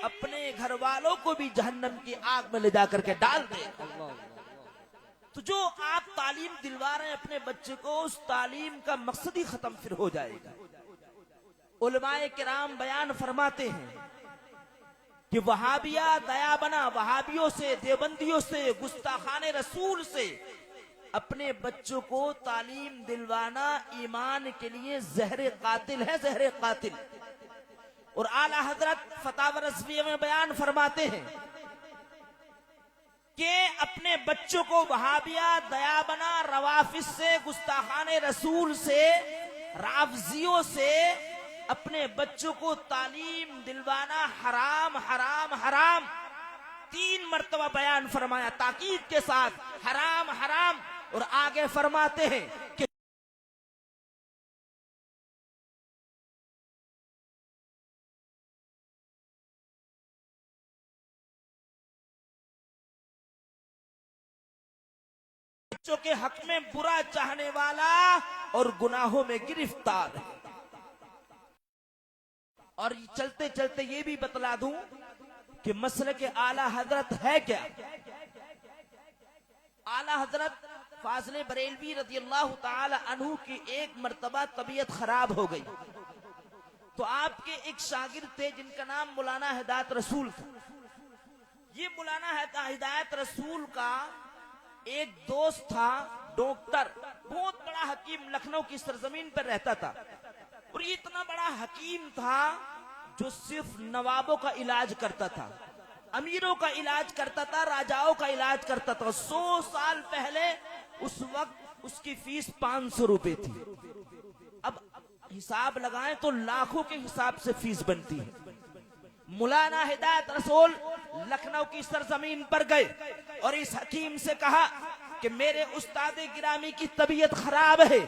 अपने घर वालों को भी जहन्नम की आग में ले जाकर के डाल दे। तो जो आप तालीम दिलवा रहे हैं अपने बच्चे को, उस तालीम का मकसद ही खत्म फिर हो जाएगा। उलमाए किराम बयान फरमाते हैं कि वहाबिया दया बना, वहाबियों से, देवबंदियों से, गुस्ताखाने रसूल से अपने बच्चों को तालीम दिलवाना ईमान के लिए जहर कातिल है, जहर कातिल। और आला हजरत फतावा रज़विया में बयान फरमाते हैं कि अपने बच्चों को वहाबिया दया बना, रवाफिस से, गुस्ताखाने रसूल से, राफजियों से अपने बच्चों को तालीम दिलवाना हराम, हराम, हराम। 3 मर्तबा बयान फरमाया ताकीद के साथ, हराम, हराम। और आगे फरमाते हैं कि बच्चों के हक में बुरा चाहने वाला और गुनाहों में गिरफ्तार है। और चलते चलते ये भी बतला दूं कि मसले के आला हजरत है क्या। आला हजरत फाज़िल बरेलवी रज़ियल्लाहु ताला अन्हु की एक मर्तबा तबीयत खराब हो गई, तो आपके एक शागिर्द थे जिनका नाम मौलाना हिदायत रसूल था। ये मौलाना हिदायत रसूल का एक दोस्त था, डॉक्टर, बहुत बड़ा हकीम, लखनऊ की सरजमीन पर रहता था। और ये इतना बड़ा हकीम था जो सिर्फ नवाबों का इलाज करता था, अमीरों का इलाज करता था, राजाओं का इलाज करता था। 100 साल पहले उस वक्त उसकी फीस 500 रुपए थी। अब हिसाब लगाएं तो लाखों के हिसाब से फीस बनती है। मौलाना हिदायत रसूल लखनऊ की सरजमीन पर गए और इस हकीम से कहा कि मेरे उस्ताद गिरामी की तबीयत खराब है,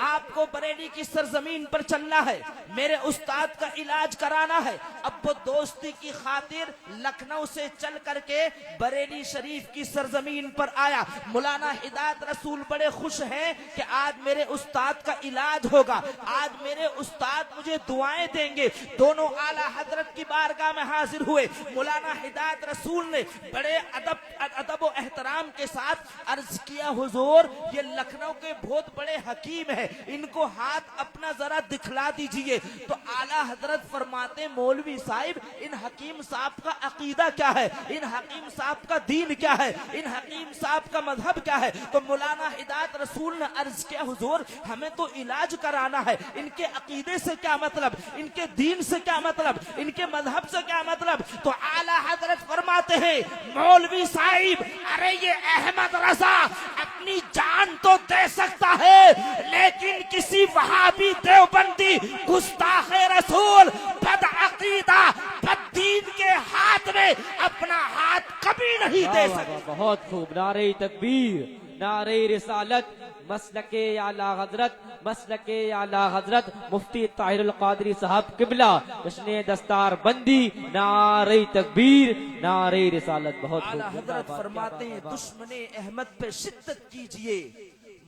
आपको बरेली की सरजमीन पर चलना है, मेरे उस्ताद का इलाज कराना है। अब वो दोस्ती की खातिर लखनऊ से चल करके बरेली शरीफ की सरजमीन पर आया। मौलाना हिदायत रसूल बड़े खुश हैं कि आज मेरे उस्ताद का इलाज होगा, आज मेरे उस्ताद मुझे दुआएं देंगे। दोनों आला हजरत की बारगाह में हाजिर हुए। मौलाना हिदायत रसूल ने बड़े अदब और एहतराम के साथ अर्ज किया, हुजूर ये लखनऊ के बहुत बड़े हकीम हैं, इनको हाथ अपना जरा दिखला दीजिए। तो आला हजरत फरमाते, मौलवी साहिब इन हकीम साहब का अकीदा क्या है, इन हकीम साहब का दीन क्या है, इन हकीम साहब का मजहब क्या है। तो मौलाना हिदायत रसूल ने अर्ज किया, हुजूर हमें तो इलाज कराना है, इनके अकीदे से क्या मतलब, इनके दीन से क्या मतलब, इनके मजहब से क्या मतलब। तो आला हजरत फरमाते हैं, मौलवी साहिब अरे ये अहमद रजा अपनी जान तो दे सकता है, लेकिन किसी वहाबी देवबंदी गुस्ताखे रसूल बदअकीदा बददीन के हाथ में अपना हाथ कभी नहीं दे सकता। बहुत खूब। नारे तकबीर, नारे रिसालत, मसलके आला हजरत, मसलके आला हजरत मुफ्ती ताहिरुल कादरी साहब किबला, जश्न दस्तार बंदी, नारे तकबीर, नारे रिसालत। बहुत आला हजरत फरमाते हैं, दुश्मने अहमद पे शिद्दत कीजिए,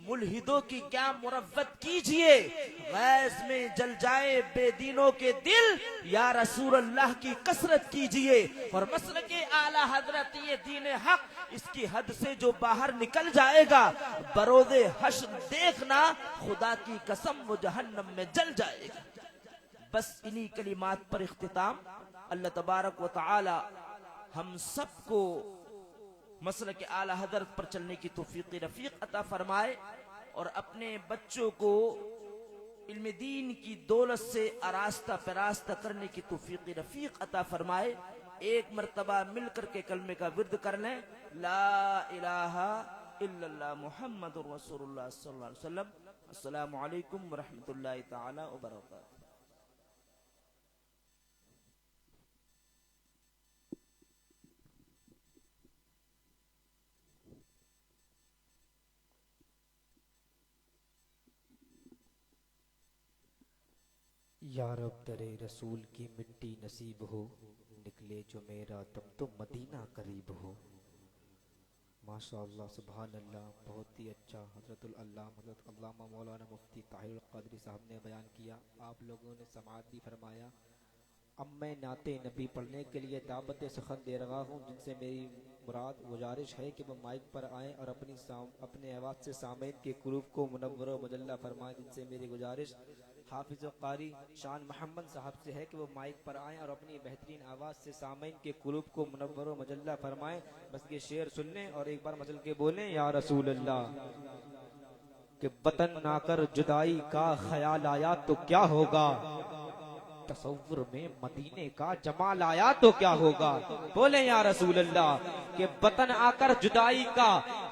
मुल्हिदों की क्या मुरव्वत कीजिए, गैस में जल जाए बेदीनों के दिल, या रसूल अल्लाह की कसरत कीजिए। और मसलके आला हजरत ये दीन हक, इसकी हद से जो बाहर निकल जाएगा बरोदे हश्र देखना, खुदा की कसम वो जहन्नम में जल जाएगा। बस इन्हीं कलिमात पर इख्तिताम। अल्लाह तबारक व तआला हम सबको मसलक आला हजरत पर चलने की तौफीक रफीक अता फरमाए और अपने बच्चों को इल्म दीन की दौलत से आरास्ता परास्ता करने की तौफीक रफीक अता फरमाए। एक मर्तबा मिलकर के कलमे का विर्द कर लें, ला इलाहा इल्लल्लाह मुहम्मदुर रसूलुल्लाह सल्लल्लाहु अलैहि वसल्लम। अस्सलामु अलैकुम व रहमतुल्लाहि तआला व बरकातहू। या रब दरे रसूल की मिट्टी नसीब हो, निकले जो मेरा तब तो मदीना करीब हो। माशाअल्लाह सुभान अल्लाह, बहुत ही अच्छा हज़रतुल अल्लामा हज़रत अल्लामा मौलाना मुफ्ती ताहिरुल कादरी साहब ने बयान किया। आप लोगों ने समाअत भी फरमाया। अब मैं नाते नबी पढ़ने के लिए दावत सखन दे रहा हूँ, जिनसे मेरी मुराद गुजारिश है कि वह माइक पर आएँ और अपने आवाज़ से सामईन के कुलूब को मुनव्वर व मुजल्ला फरमाएँ। जिनसे मेरी गुजारिश हाफिज़ कारी शान मोहम्मद साहब से है कि वो माइक पर आएँ और अपनी बेहतरीन आवाज़ से सामईन के कुलूब को मुनव्वर व मुजल्ला फरमाएँ। बस ये शेर सुन लें और एक बार मचल के बोलें, या रसूल अल्लाह कि वतन ना कर जुदाई का ख्याल आया तो क्या होगा, तसव्वुर में मदीने का जमाल आया तो क्या होगा। बोले या रसूल अल्लाह कि वतन आकर जुदाई का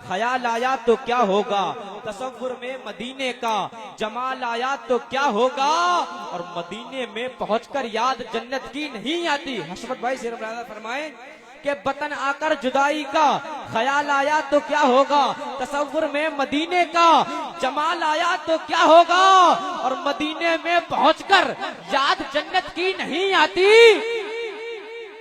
ख्याल आया तो क्या होगा, तसव्वुर में मदीने का जमाल आया तो क्या होगा, और मदीने में पहुंचकर याद जन्नत की नहीं आती। हशमत भाई शेर फरमाए कि वतन आकर जुदाई का ख्याल आया तो क्या होगा, तसव्वुर में मदीने का जमाल आया तो क्या होगा, और मदीने में पहुंचकर याद जन्नत की नहीं आती।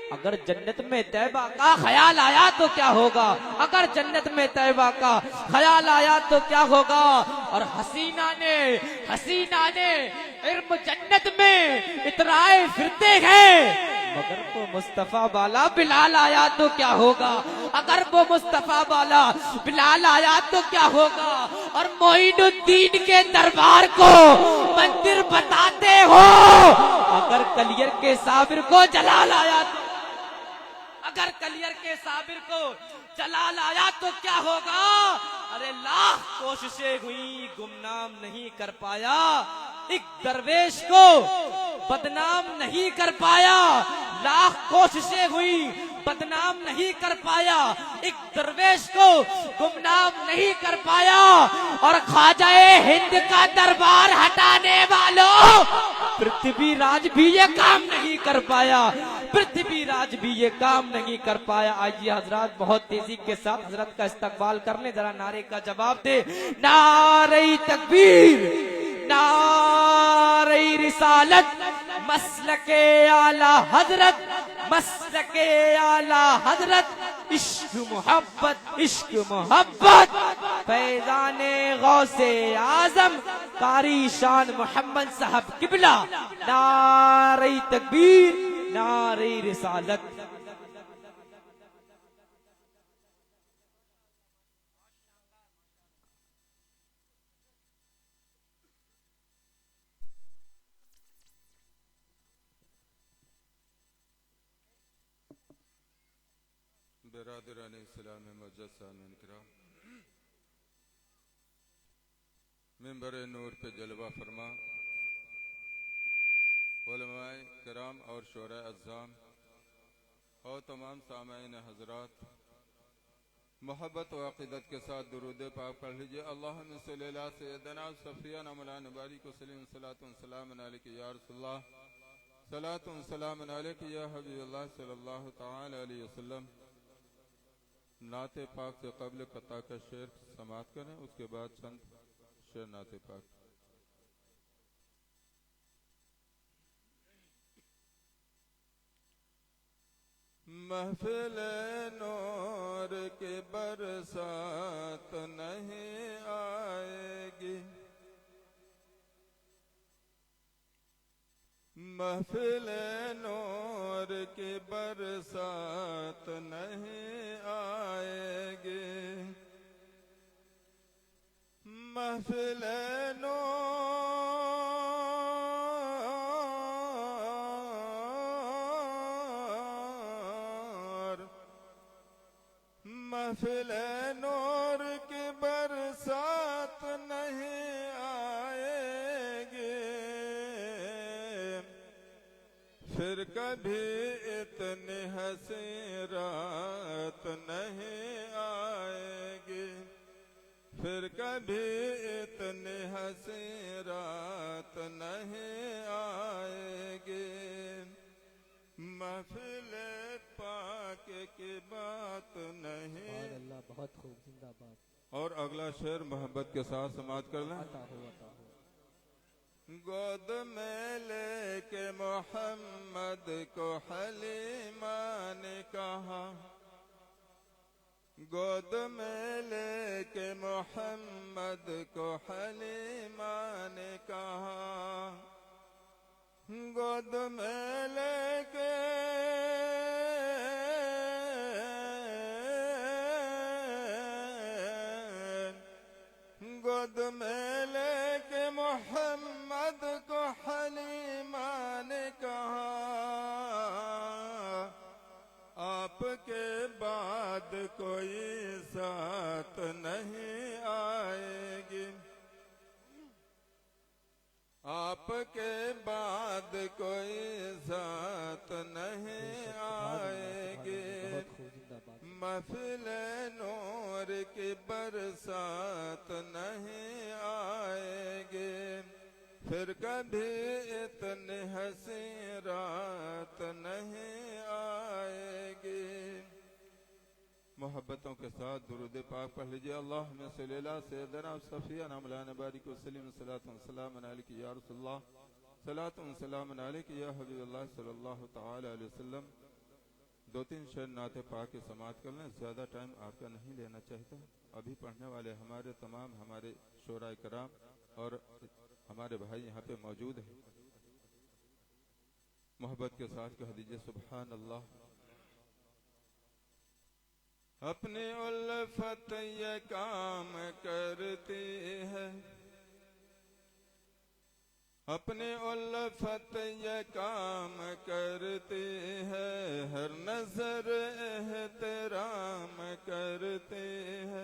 अगर जन्नत में तैबा का ख्याल आया तो क्या होगा, अगर जन्नत में तैबा का ख्याल आया तो क्या होगा। और हसीना ने इल्म जन्नत में इतराए फिरते हैं, मगर वो मुस्तफा वाला बिलाल आया तो क्या होगा, अगर वो मुस्तफा वाला बिलाल आया तो क्या होगा। और मोइनुद्दीन के दरबार को मंदिर बताते हो, अगर कलियर के साबिर को जलाल आया तो, अगर कलियर के साबिर को जला लाया तो क्या होगा? अरे लाख कोशिशें हुई गुमनाम नहीं कर पाया, एक दरवेश को बदनाम नहीं कर पाया। लाख कोशिशें हुई बदनाम नहीं कर पाया, एक दरवेश को गुमनाम नहीं कर पाया। और ख्वाजाए हिंद का दरबार हटाने वालों, पृथ्वीराज भी ये काम नहीं कर पाया, पृथ्वीराज भी ये काम नहीं कर पाया। आइए हजरत बहुत तेजी के साथ हजरत का इस्तकबाल कर ले, जरा नारे का जवाब दे। नारे तकबीर, नारे रिसालत, मसलके आला हजरत, मसलके आला हजरत। इश्क मोहब्बत, इश्क मोहब्बत, फैजाने गौसे आजम कारी शान मोहम्मद साहब किबला। नारे तकबीर, नारे रिसालत। बिरादरान इस्लाम मुअज़्ज़ज़ सामीन किराम, मिंबर नूर पे जलवा फरमा उलमाए किराम और शोरा अज़्ज़ाम और तमाम सामाईन हज़रात, मोहब्बत व अक़ीदत के साथ दुरूद पाक पढ़ लीजिए। अल्लाहुम्मा सल्ली अला सय्यदना सफ़ियना मौलाना बारिक वसल्लम सलातुन सलामुन अलैका या रसूलल्लाह, सलातुन सलामुन अलैका या हबीबल्लाह सल्लल्लाहु तआला अलैहि वसल्लम। नाते पाक से कबल कता का शेर समाप्त करें, उसके बाद चंद शेर नाते पाक। महफिल नूर के बरसात नहीं आएगी, महफिल नूर की बरसात नहीं आएगी, महफिल नूर, महफिल नूर की बरसात नहीं आएगी, फिर कभी इतनी हंसी रात नहीं आएगी, फिर कभी इतनी हंसी रात नहीं आएगी, महफिल पाक की बात नहीं। अल्लाह बहुत खूब, जिंदाबाद। और अगला शेर मोहब्बत के साथ समाप्त कर लें। गोद में लेके मोहम्मद को हलीमा ने कहा, गोद में लेके मोहम्मद को हलीमा ने कहा, गोद में लेके गोद में लेके मोहम्मद को हलीमा ने कहा, आपके बाद कोई साथ नहीं आएगी, आपके बाद कोई साथ नहीं आएगी, महफिल नूर की बरसात नहीं आएगी, फिर कभी इतनी हंसी रात नहीं आएगी। मोहब्बतों के साथ दुरूद पाक पढ़ लीजिए। अल्लाहुम्मा सल्ली अला सय्यदना सफ़ियना मौलाना बारिक वसल्लम सलातुन सलामुन अलैका या रसूलल्लाह, सलातुन सलामुन अलैका या हबीबल्लाह सल्लल्लाहु तआला अलैहि वसल्लम। दो तीन शेर नाते पाक के समाप्त कर लें, ज़्यादा टाइम आपका नहीं लेना चाहता। अभी पढ़ने वाले हमारे तमाम हमारे शोरा कराम और हमारे भाई यहाँ पे मौजूद हैं। मोहब्बत के साथ कह दीजिए सुभान अल्लाह। अपनी उल्फत ये काम करती है, अपनी उल्फत ये काम करती है, हर नजर एहतराम करती है।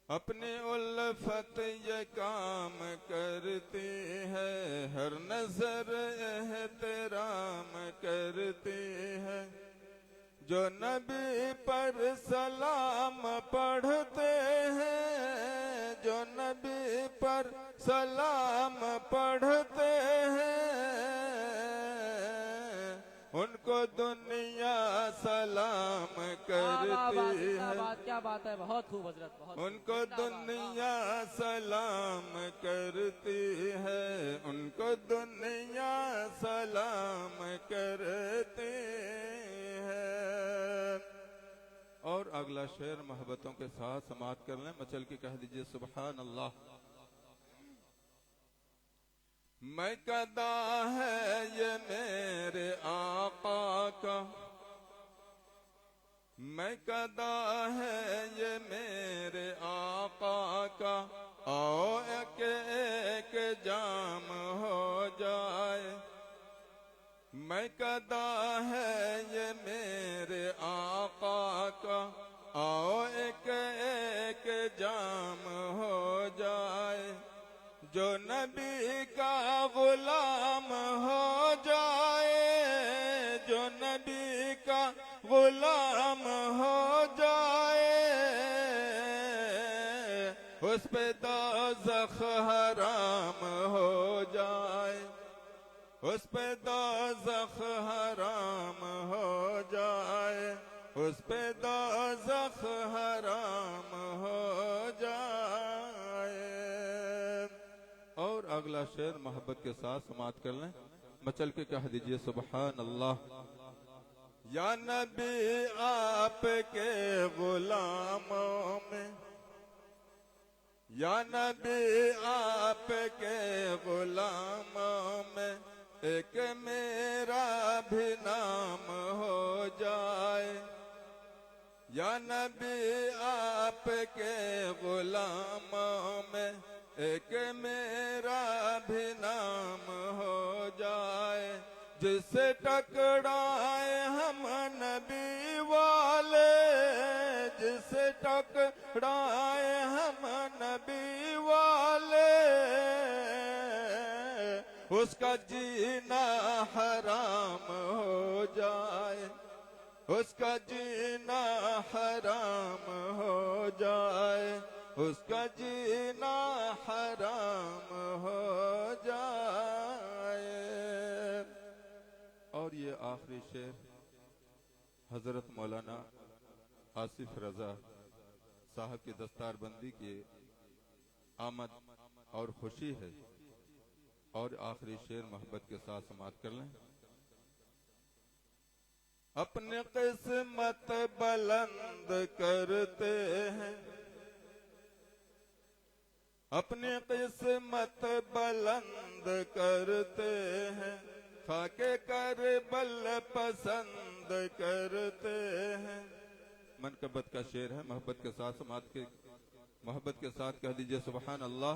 अपनी उल्फत ये काम करती है, हर नजर एहतराम करती है। जो नबी पर सलाम पढ़ते हैं, जो नबी पर सलाम पढ़ते हैं, उनको दुनिया सलाम करती है। क्या बात है, बहुत खूब हजरत, बहुत उनको दुनिया सलाम करती है, उनको दुनिया सलाम करती है। और अगला शेर मोहब्बतों के साथ समाप्त कर लें, मचल के कह दीजिए सुभान अल्लाह। मैं कदा है ये मेरे आका का, मैं कदा है ये मेरे आका का, आओ एक एक जाम हो जाए। मैं कदा है ये मेरे आका का, आओ एक एक जाम हो जाए। जो नबी का गुलाम हो जाए, जो नबी का गुलाम हो जाए, उस पे दोज़ख हराम हो जाए, उस पे दोज़ख हराम हो जाए, उस पे दोज़ख हराम हो जाए। और अगला शेर मोहब्बत के साथ समाप्त कर लें, मचल के कह दीजिए सुभान अल्लाह। या नबी आपके गुलामों में, या नबी आपके गुलामों में, एक मेरा भी नाम हो जाए। या नबी आपके गुलामों में, एक मेरा भी नाम हो जाए। जिससे टकराए हम नबी वाले, जिससे टकराए हम नबी वाले, उसका जीना हराम हो जाए, उसका जीना हराम हो जाए, उसका जीना हराम हो जाए। और ये आखिरी शेर हजरत मौलाना आसिफ रजा साहब की दस्तारबंदी की आमद और खुशी है। और आखिरी शेर मोहब्बत के साथ समाप्त कर लें। अपने किस्मत बुलंद करते हैं, अपनी किस्मत बुलंद करते हैं, खाके करबल पसंद करते हैं। मनकबत का शेर है, मोहब्बत के साथ मोहब्बत के साथ कह दीजिए सुभान अल्लाह।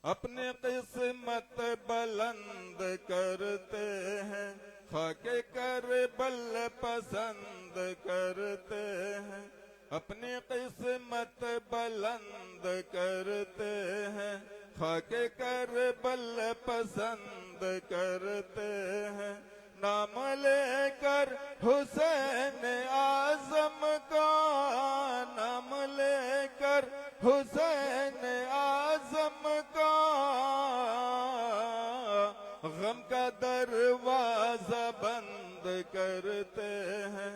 अपनी किस्मत बुलंद करते हैं, खाके करबल पसंद करते हैं। अपनी किस्मत बुलंद करते हैं, खाके करबल पसंद करते हैं। नाम लेकर हुसैन आजम का, नाम लेकर हुसैन आजम का, गम का दरवाजा बंद करते हैं,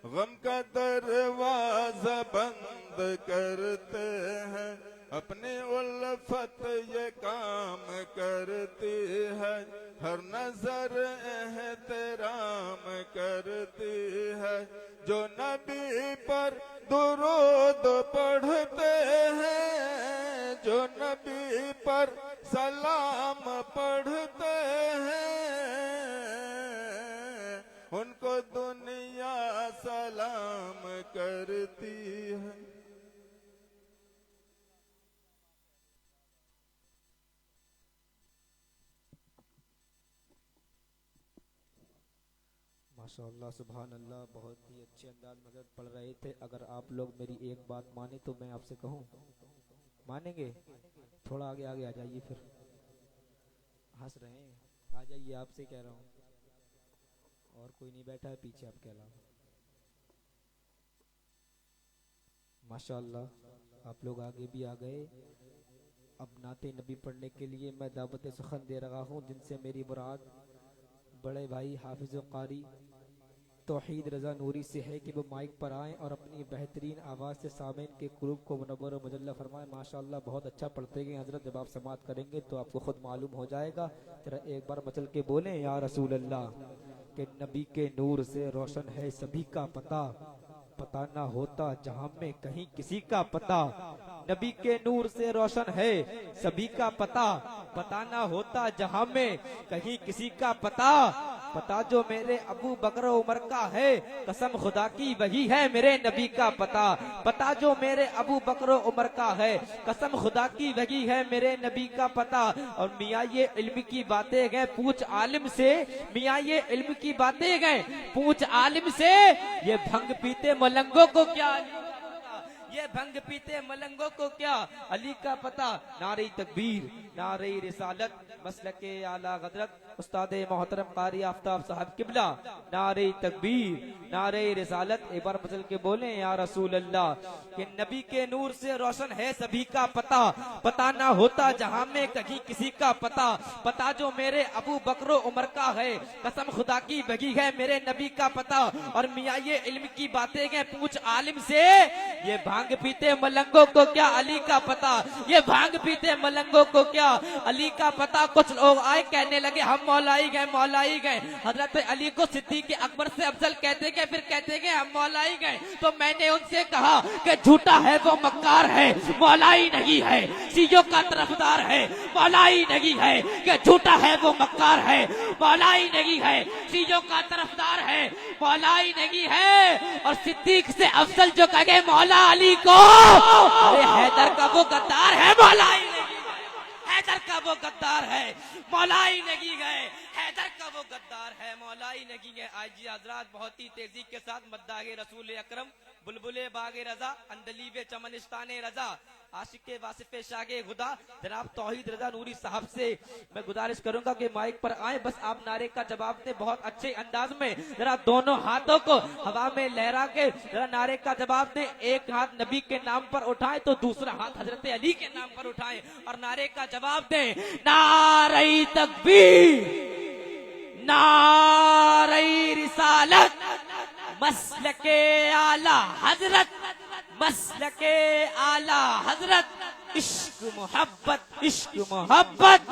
गम का दरवाजा बंद करते हैं। अपनी उल्फत ये काम करती है, हर नजर एहतराम करती है। जो नबी पर दुरूद पढ़ते हैं, जो नबी पर सलाम पढ़ते हैं, उनको दुनिया सलाम करती है। माशाअल्लाह सुभान अल्लाह, बहुत ही अच्छे अंदाज में हज़रत पढ़ रहे थे। अगर आप लोग मेरी एक बात माने तो मैं आपसे कहूँ, मानेंगे? थोड़ा आगे आगे आ जाइए, फिर हंस रहे हैं, आ जाइए, आपसे कह रहा हूँ। और कोई नहीं बैठा है पीछे आपके अलावा। माशाअल्लाह आप लोग आगे भी आ गए। अब नाते नबी पढ़ने के लिए मैं दावत सुखन दे रहा हूँ, जिनसे मेरी मुराद बड़े भाई हाफिज कारी तौहीद रज़ा नूरी से है कि वो माइक पर आएँ और अपनी बेहतरीन आवाज़ से सामीन के कुरूब को मुनव्वर व मुजल्ला फरमाएं। माशाअल्लाह बहुत अच्छा पढ़ते गए हज़रत। जब आप समात करेंगे तो आपको खुद मालूम हो जाएगा। जरा एक बार मचल के बोलें, या रसूल अल्लाह, के नबी के नूर से रोशन है सभी का पता, पता ना होता जहां में कहीं किसी का पता। नबी के नूर से रोशन है सभी का पता, पता ना होता जहां में कहीं किसी का पता। पता जो मेरे अबू बकर उमर का है, कसम खुदा की वही है मेरे नबी का पता। पता जो मेरे अबू बकर उमर का है, कसम खुदा की वही है मेरे नबी का पता। और मियाँ ये इल्म की बातें गए पूछ आलिम से, मियाँ ये इल्म की बातें गए पूछ आलिम से। ये भंग पीते मलंगों को क्या ये भंग पीते मलंगों को क्या अली का पता। नारे तकबीर, नारे रिसालत, मसलके आला गदरत, उस्ताद मोहतरम कारी आफ्ताब साहब किबला। नारे तकबीर, नारे रिसालत। एक बार मसल के बोले, या रसूल अल्लाह, कि नबी के नूर से रोशन है सभी का पता, पता ना होता जहां में कहीं किसी का पता। पता जो मेरे अबू बकर उमर का है, कसम खुदा की वही है मेरे नबी का पता। और मियाँ ये इल्म की बातें गए पूछ आलिम से। ये भांग पीते मलंगों को क्या अली का पता, ये भांग पीते मलंगों को क्या अली का पता। कुछ लोग आए कहने लगे हम मौलाई गए, मौलाई गए। हजरत अली को सिद्दीक अकबर से अफजल कहते गए, फिर कहते गए हम मौलाई गए। तो मैंने उनसे कहा कि झूठा है वो मक्कार है, मौलाई नहीं है, चीजों का तरफदार है, मौलाई नहीं है। कि झूठा है वो मक्कार है, मौलाई नहीं है, चीजों का तरफदार है, मौलाई नहीं है। और सिद्दीक से अफजल जो कहे मौला अली को, अरे हैदर का वो गद्दार है, मौलाई नहीं है। हैदर का वो गद्दार है, मौलाई नहीं गए। हैदर का वो गद्दार है, मौलाई नहीं गए। आज जी हजरात बहुत ही तेजी के साथ मद्दागे रसूल अकरम, बुलबुले बागे रजा, अंदलीबे चमनिस्ताने रजा, आशिके वासिफे शागे खुदा जनाब तौहीद रजा नूरी साहब से मैं गुजारिश करूंगा कि माइक पर आए। बस आप नारे का जवाब दें बहुत अच्छे अंदाज में। जरा दोनों हाथों को हवा में लहरा के जरा नारे का जवाब दें। एक हाथ नबी के नाम पर उठाएं तो दूसरा हाथ हजरत अली के नाम पर उठाएं और नारे का जवाब दें। नारे तकबीर, नारे रिसालत, मसलके आला हजरत, मसलके आला हजरत। इश्क मोहब्बत, इश्क मोहब्बत।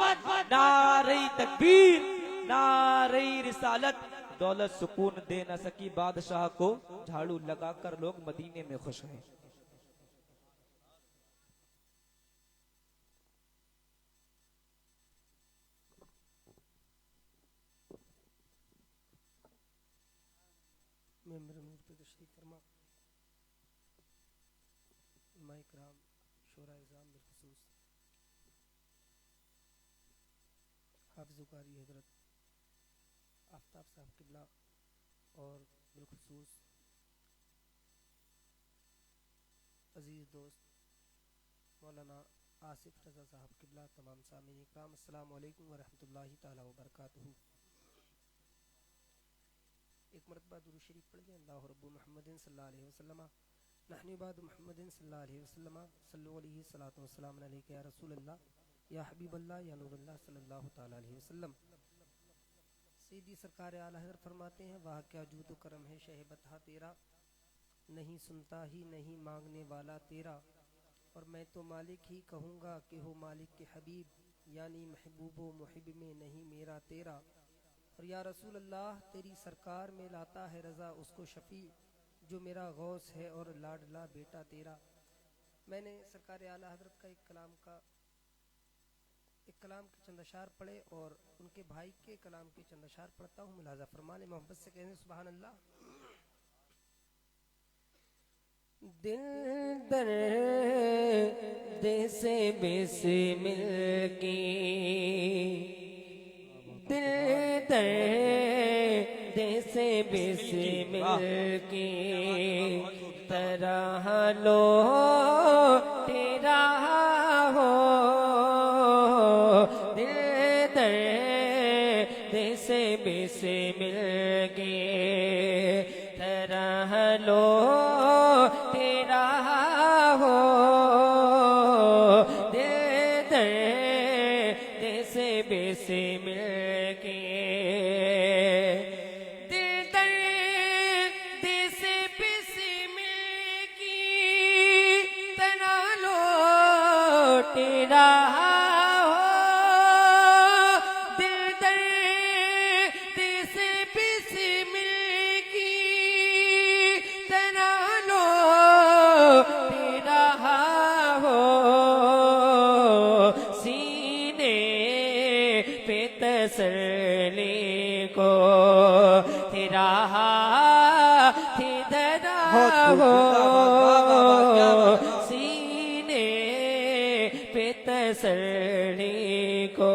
नारे तकबीर, नारे रिसालत। दौलत सुकून दे न सकी बादशाह को, झाड़ू लगाकर लोग मदीने में खुश हैं। मेंबर नूर पे तशरीफ फरमा, माइकराम शोरा इज़ाम बिलखुसूस हाफिज़ कारी हजरत आफ्ताब साहब किबला और बिलखुसूस अजीज़ दोस्त मौलाना आसिफ रज़ा साहब किबला, तमाम सामीन इकराम, अस्सलामु अलैकुम वरहमतुल्लाहि ताला वबरकातुहू। एक मरतबा दुरूद शरीफ पढ़ लें। अल्लाह रब्बु मुहम्मदिन सल्लल्लाहु अलैहि वसल्लम नहनु इबादु मुहम्मदिन सल्लल्लाहु अलैहि वसल्लम सल्लु अलैहि सलातु वस्सलाम अलैका या रसूल अल्लाह या हबीब अल्लाह या नूर अल्लाह सल्लल्लाहु ताला अलैहि वसल्लम। सीधी सरकार आला हज़रत फरमाते हैं, वाह क्या जूद करम है शह बता तेरा, नहीं सुनता ही नहीं मांगने वाला तेरा। और मैं तो मालिक ही कहूँगा कि हो मालिक के हबीब, यानी महबूब व मुहिब में नहीं मेरा तेरा। और या रसूल अल्लाह तेरी सरकार में लाता है रज़ा उसको शफ़ी, जो मेरा गौस है और लाडला बेटा तेरा। मैंने सरकार आला हज़रत का एक कलाम के चंद अशार पढ़े और उनके भाई के कलाम के चंद अशार पढ़ता हूँ। मुलाजा फरमाने मोहब्बत से कहने सुभान अल्लाह। दिल दर्द से बिस्मिल की, दिल दर्द से बिस्मिल की तरह लौट रहा हो, दिल दर्द से बिस्मिल की तरह लौट रहा हो, दिल दर्द से बिस्मिल की, दिल दर्द से बिस्मिल की तरह लौट रहा हो, दिल दर्द से बिस्मिल की तरह लौट रहा हो, सीने पे तसल्ली को तेरा हाथ धरा हो, सीने पे तसल्ली को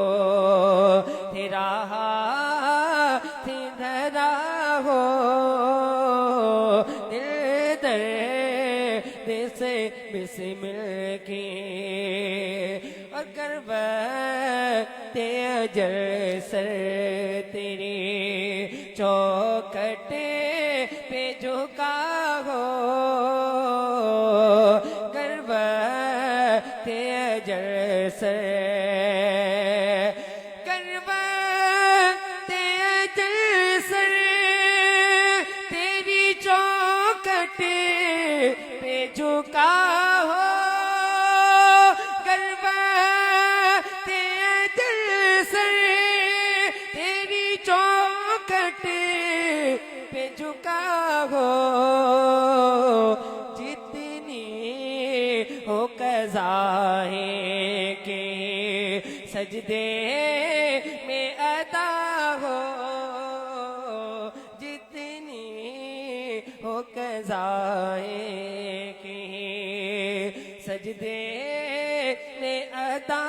तेरा हाथ धरा हो, दिल दर्द से बिस्मिल की, अगर वक्त अजल सर तेरी चौखटे पे झुका हो, अगर वक्त अजल सर, अगर वक्त अजल सर तेरी चौखटे पे झुका हो, गरबा तेरे सर तेरी चौखट पे झुका हो, जितनी हो कज़ाए के सजदे में अदा हो, जितनी हो कज़ाए के सजदे में अदा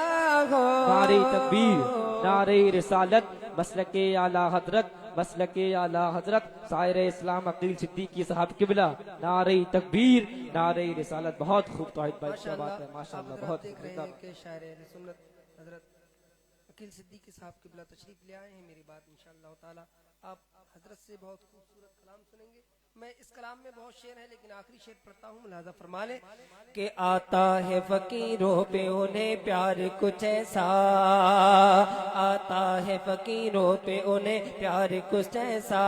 हो, नारे तकबीर, नारे रिसालत, मसलके आला हजरत, मसलके आला हजरत साहिर इस्लाम अकील सिद्दीकी साहब किबला, नारे तकबीर, नारे रिसालत। बहुत खूब तौहीद भाई, क्या बात है, माशाअल्लाह, बहुत देख रहे हैं कि शायर सुन्नत हजरत अकील सिद्दीकी साहब किबला तशरीफ ले आए हैं। मेरी बात इंशाअल्लाह ताला आप हजरत से बहुत खूबसूरत कलाम सुनेंगे। मैं इस कलाम में बहुत शेर है लेकिन आखिरी शेर पढ़ता हूँ, मुलाजा फरमा ले कि आता है फकीरों पे उन्हें प्यार कुछ ऐसा, आता है फकीरों पे उन्हें प्यार कुछ ऐसा,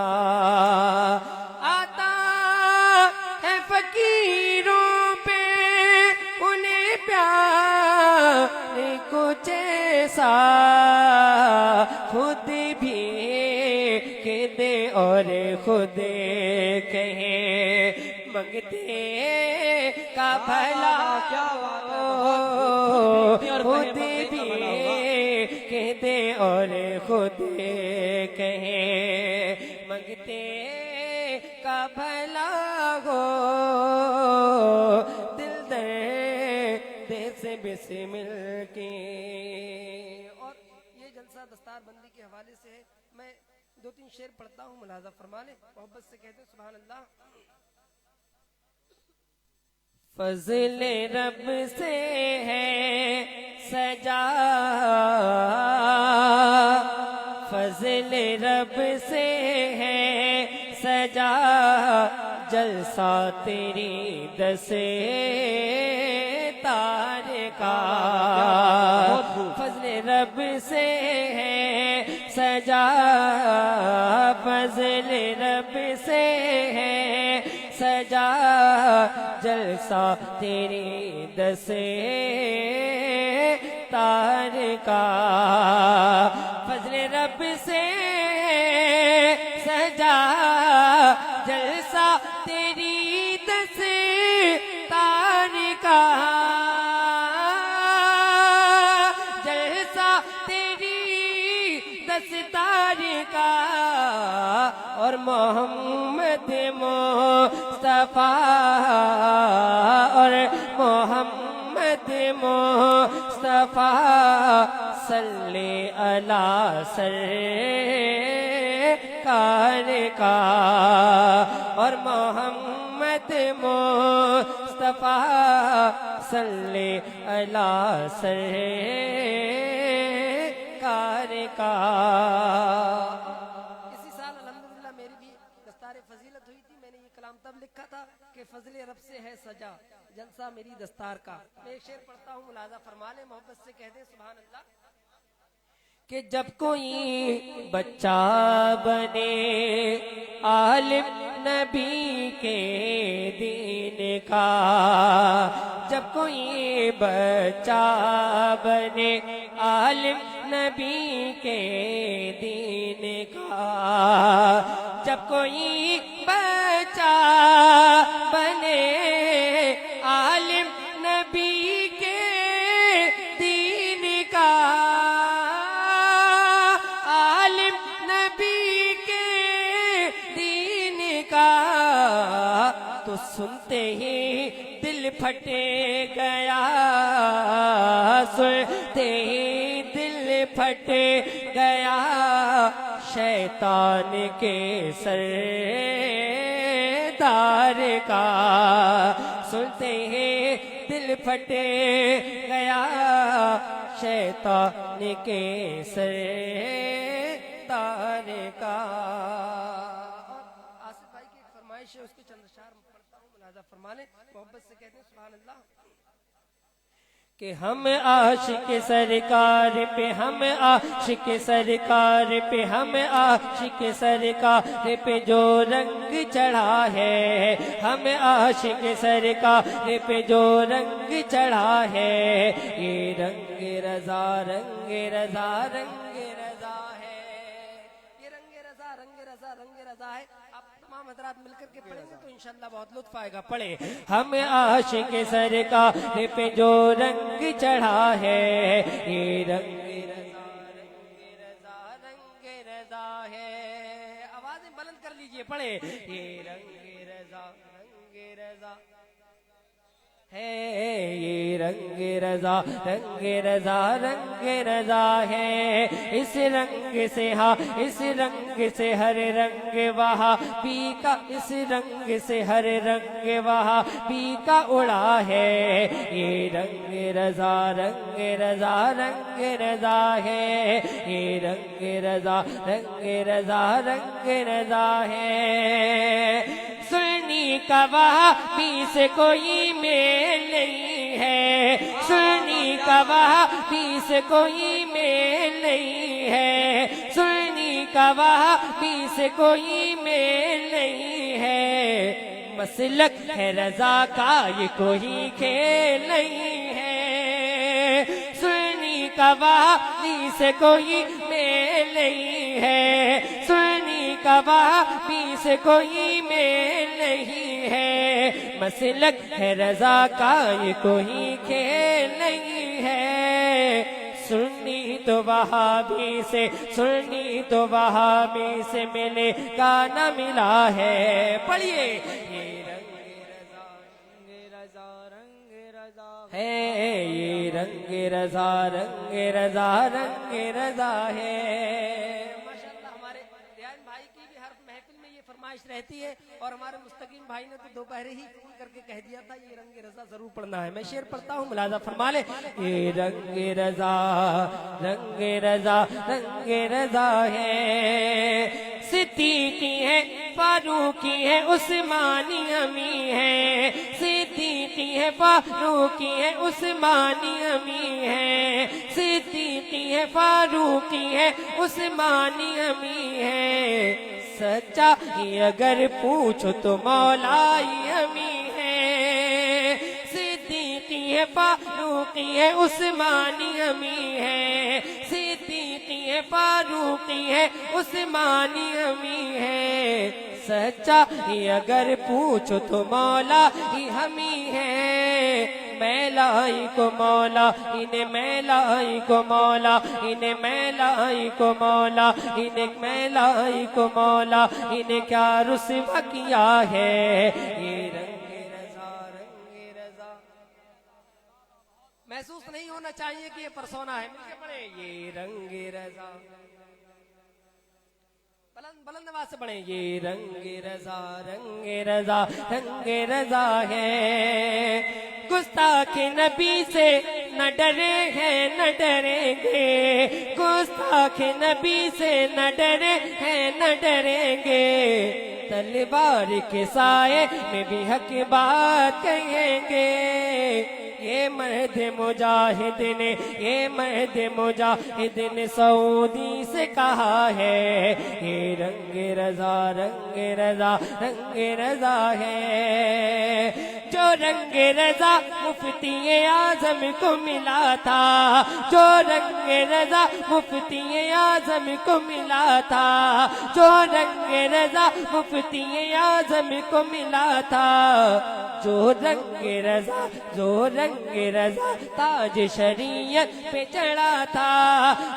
आता है फकीरों पे उन्हें प्यार कुछ ऐसा, खुद भी कहते और खुद कहे मंगते का भला, क्या बात है, खुद भी कहते और खुद कहे मंगते का भला हो, दिल दर्द से बिस्मिल की। और ये जलसा दस्तार बंदी के हवाले से है। मैं दो तीन शेर पढ़ता हूँ, मुलाजा फरमा ले, मोहब्बत से कहते हैं सुभान अल्लाह। फज़ल रब से है सजा, फज़ल रब से है सजा, जलसा तेरी दसे तार का, फज़ल रब से है सजा, फज़ल रब से है सजा, जलसा तेरी दसे तार का, फज़ल रब से सजा, जलसा तेरी दसे तार का, जलसा तेरी दस्तार का, और मोहम्मद मुस्तफा, और मोहम्मद मुस्तफा सल्ले अला सर सरकार का और मोहम्मद मुस्तफा सल्ले अला सरकार का। इसी साल अल्हम्दुलिल्लाह मेरी भी दस्तार फजीलत हुई थी। मैंने ये कलाम तब लिखा था कि फजल रब से है सजा जलसा मेरी दस्तार का। मैं एक शेर पढ़ता हूँ, मुलाजा फरमा ले, मोहब्बत से कह दे सुभान अल्लाह। कि जब कोई बच्चा बने आलिम नबी के दीन का, जब कोई बच्चा बने आलिम नबी के दीन का, जब कोई बच्चा बने आलिम नबी के दीन का, आलिम नबी के दीन का, तो सुनते ही दिल फटे गया, सुनते ही दिल फटे गया शैतान के सरदार का, सुनते ही दिल फटे गया शैतान के सरदार का। आसिफ भाई की एक फरमाइश है, उसके चंद अशआर पढ़ता हूँ, मुलाजा फरमा ले, मोहब्बत से कहते हैं सुभान अल्लाह। कि हम आशिक सरकार पे, हम आशिक सरकार पे, हम आशिक सरकार पे जो रंग चढ़ा है, हम आशिक सरकार पे जो रंग चढ़ा है, ये रंग रजा रंग रजा रंग रजा है, ये रंग रजा रंग रजा रंग रजा है। आप तमाम हजरात मिलकर के पढ़ेंगे तो इंशाल्लाह बहुत लुत्फ आएगा। पढ़े, हम आशिक सरकार पे जो रंग चढ़ा है, ये रंग रजा रंग रजा रंग रजा है। आवाजें बुलंद कर लीजिए, पढ़े, ये रंग रजा है, ये रंग रजा रंग रजा है। इस रंग से हा, इस रंग से हर रंग वहा पी का, इस रंग से हर रंग वहा पी का उड़ा है, ये रंग रजा रंग रजा है, ये रंग रजा रंग रजा है। सुन्नी का वहाबी से कोई मेल नहीं है, सुन्नी का वहाबी से कोई मेल नहीं है, सुन्नी का वहाबी से कोई मेल नहीं है। मसलक है रजा का ये कोई खेल नहीं है, सुन्नी का वहाबी से कोई मेल नहीं है, सुन्नी का वहाबी से कोई मेल नहीं है। मसलक है रजा का ये कोई खेल नहीं है। सुन्नी तो वहाबी से, सुन्नी तो वहाबी से मिले का न मिला है। पढ़िए, ये रंग रजा है, ये रंग रजा है। रहती है और हमारे मुस्तकीम भाई ने तो दोपहर ही फोन करके कह दिया था ये रंग रजा जरूर पढ़ना है। मैं शेर पढ़ता हूँ, मुलाजा फरमा ले। ये रंग रजा है, सिद्दीकी है, फारूकी है, उस्मानी अमी है, सिद्दीकी है, फारूकी है, उस्मानी अमी है, सिद्दीकी है, फारूकी है, उस्मानी अमी है। सच्चा ही अगर पूछो तो मौलाई अमी है, सिद्दीकी है, फारूकी है, उस्मानी अमी है, सिद्दीकी है, फारूकी है, उस्मानी अमी है। सच्चा ही अगर पूछो तो मौला ही हमी है। मैलाई को मौला, इन्हें मैलाई को मौला, इन्हें मैलाई को मौला, इन्हें मैलाई को मौला, इन्हें क्या रुस्वा किया है। ये रंग रजा महसूस नहीं होना चाहिए कि ये परसोना है। मिलके पढ़े, ये रंग रजा बुलंद आवाज से पढ़े। ये रंग रजा है, गुस्ताख नबी से न डरे हैं न डरेंगे, गुस्ताख नबी से न डरे हैं न डरेंगे, तलवार के साए में भी हक बात कहेंगे। ये मर्द मुजाहिद ने, ये मर्द मुजाहिद ने सऊदी से कहा है, ये रंग रजा है। जो रंग रजा मुफ्ती आजम को मिला था, जो रंग रजा मुफ्ती आजम को मिला था, जो रंग रजा मुफ्ती आजम को मिला था, जो रंग रजा ताज शरीयत पे चढ़ा था,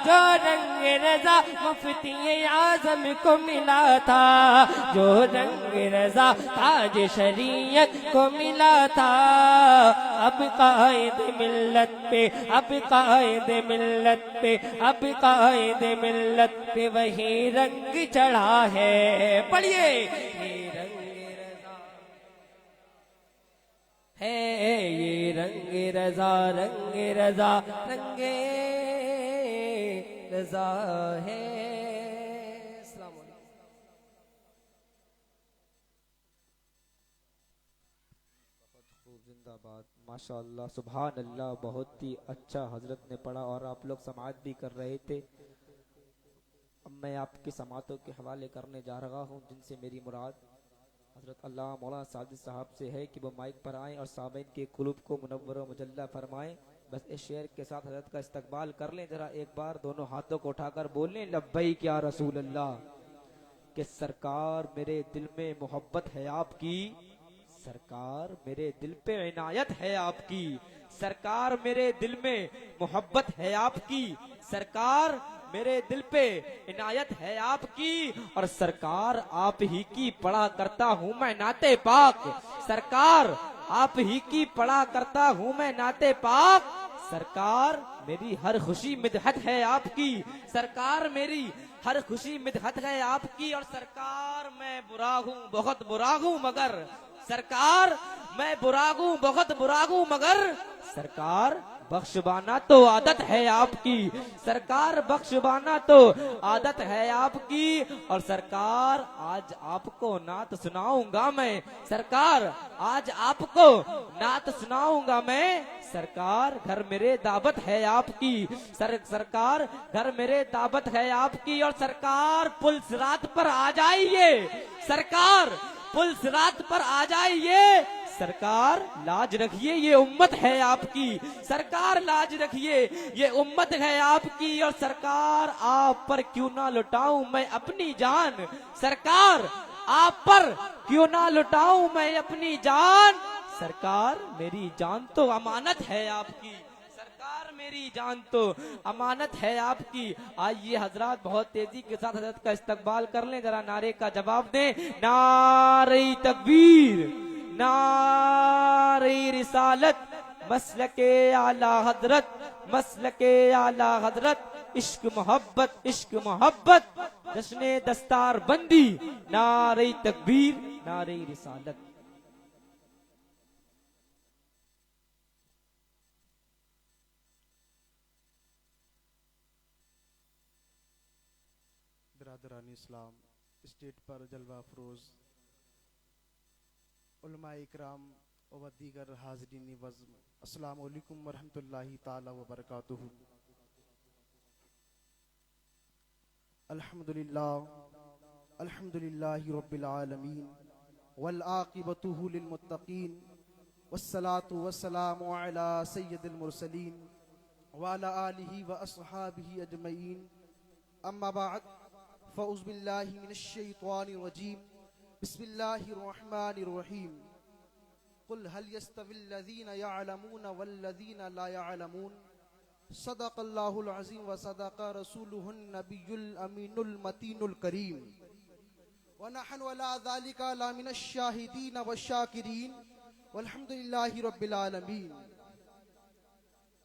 जो रंग रजा मुफ्ती आजम को मिला था, जो रंग रजा ताज शरीयत को मिला था। अब कायद मिल्लत पे, अब कायद मिल्लत पे, अब कायद मिल्लत पे वही रंग चढ़ा है। पढ़िए। ये रंग है, ये रंग रजा है। अस्सलाम वालेकुम। जिंदाबाद, माशाअल्लाह, सुभान अल्लाह, बहुत ही अच्छा हजरत ने पढ़ा और आप लोग समाअत भी कर रहे थे। अब मैं आपकी समातों के हवाले करने जा रहा हूँ, जिनसे मेरी मुराद हजरत अल्लाह मौलाना साजिद साहब से है कि वो माइक पर आएँ और सामीन के कुलूब को मुनव्वर व मुजल्ला फरमाएं। बस इस शेर के साथ हजरत का इस्तकबाल कर लें। जरा एक बार दोनों हाथों को उठाकर बोल लें, लब्बैक या रसूल अल्लाह। कि सरकार मेरे दिल में मोहब्बत है आपकी, सरकार मेरे दिल पे इनायत है आपकी, सरकार मेरे दिल में मोहब्बत है आपकी, सरकार मेरे दिल पे इनायत है आपकी, और सरकार आप ही की पढ़ा करता हूँ मैं नाते पाक, सरकार आप ही की पढ़ा करता हूँ मैं नाते पाक, सरकार मेरी हर खुशी मिदहत है आपकी, सरकार मेरी हर खुशी मिदहत है आपकी, और सरकार मैं बुरा हूँ बहुत बुरा हूँ मगर, सरकार मैं बुरा हूँ बहुत बुरा हूँ मगर, सरकार बख्शवाना तो आदत है आपकी, सरकार बख्शवाना तो आदत है आपकी, और सरकार आज आपको नात सुनाऊंगा मैं, सरकार आज आपको नात सुनाऊंगा मैं, सरकार घर मेरे दावत है आपकी, सरकार घर मेरे दावत है आपकी, और सरकार पुलिस रात पर आ जाइए, सरकार पुलिस रात पर आ जाइए, सरकार लाज रखिए ये उम्मत है आपकी, सरकार लाज रखिए ये उम्मत है आपकी, और सरकार आप पर क्यों ना लुटाऊं मैं अपनी जान, सरकार आप पर क्यों ना लुटाऊं मैं अपनी जान, सरकार मेरी जान तो अमानत है आपकी, सरकार मेरी जान तो अमानत है आपकी। आइए हजरात बहुत तेजी के साथ हजरत का इस्तकबाल कर लें, जरा नारे का जवाब दें, नारे तकबीर, नारे रिसालत, मसलके आला हजरत, मसलके आला हजरत, इश्क मोहब्बत, जश्ने दस्तार बंदी, नारे तकबीर, नारे रिसालत। बिरादरान इस्लाम, स्टेट पर जलवा अफरोज उलमाए इकराम और दीगर हाज़रीन वज़्म, अस्सलामु अलैकुम वरहमतुल्लाहि ताला व बरकातुहू। अल्हम्दुलिल्लाहि रब्बिल आलमीन वल आक़िबतुहु लिल मुत्तक़ीन वस्सलातु वस्सलामु अला सय्यिदिल मुरसलीन व अला आलिहि व अस्हाबिहि अजमईन, अम्मा बाद, फ़ऊज़ु बिल्लाहि मिनश शैतानिर रजीम, बिस्मिल्लाहिर रहमानिर रहीम। कुल हल यस्तविल्लज़ीना यअलमूना वल्लज़ीना ला यअलमून, सदक़ल्लाहुल अज़ीम व सदक़ रसूलुहुन नबियुल अमीनुल मतीनुल करीम, व नहनु अला ज़ालिका लमिनश शाहिदीन व शाकिरीन, वल्हम्दुलिल्लाहि रब्बिल आलमीन।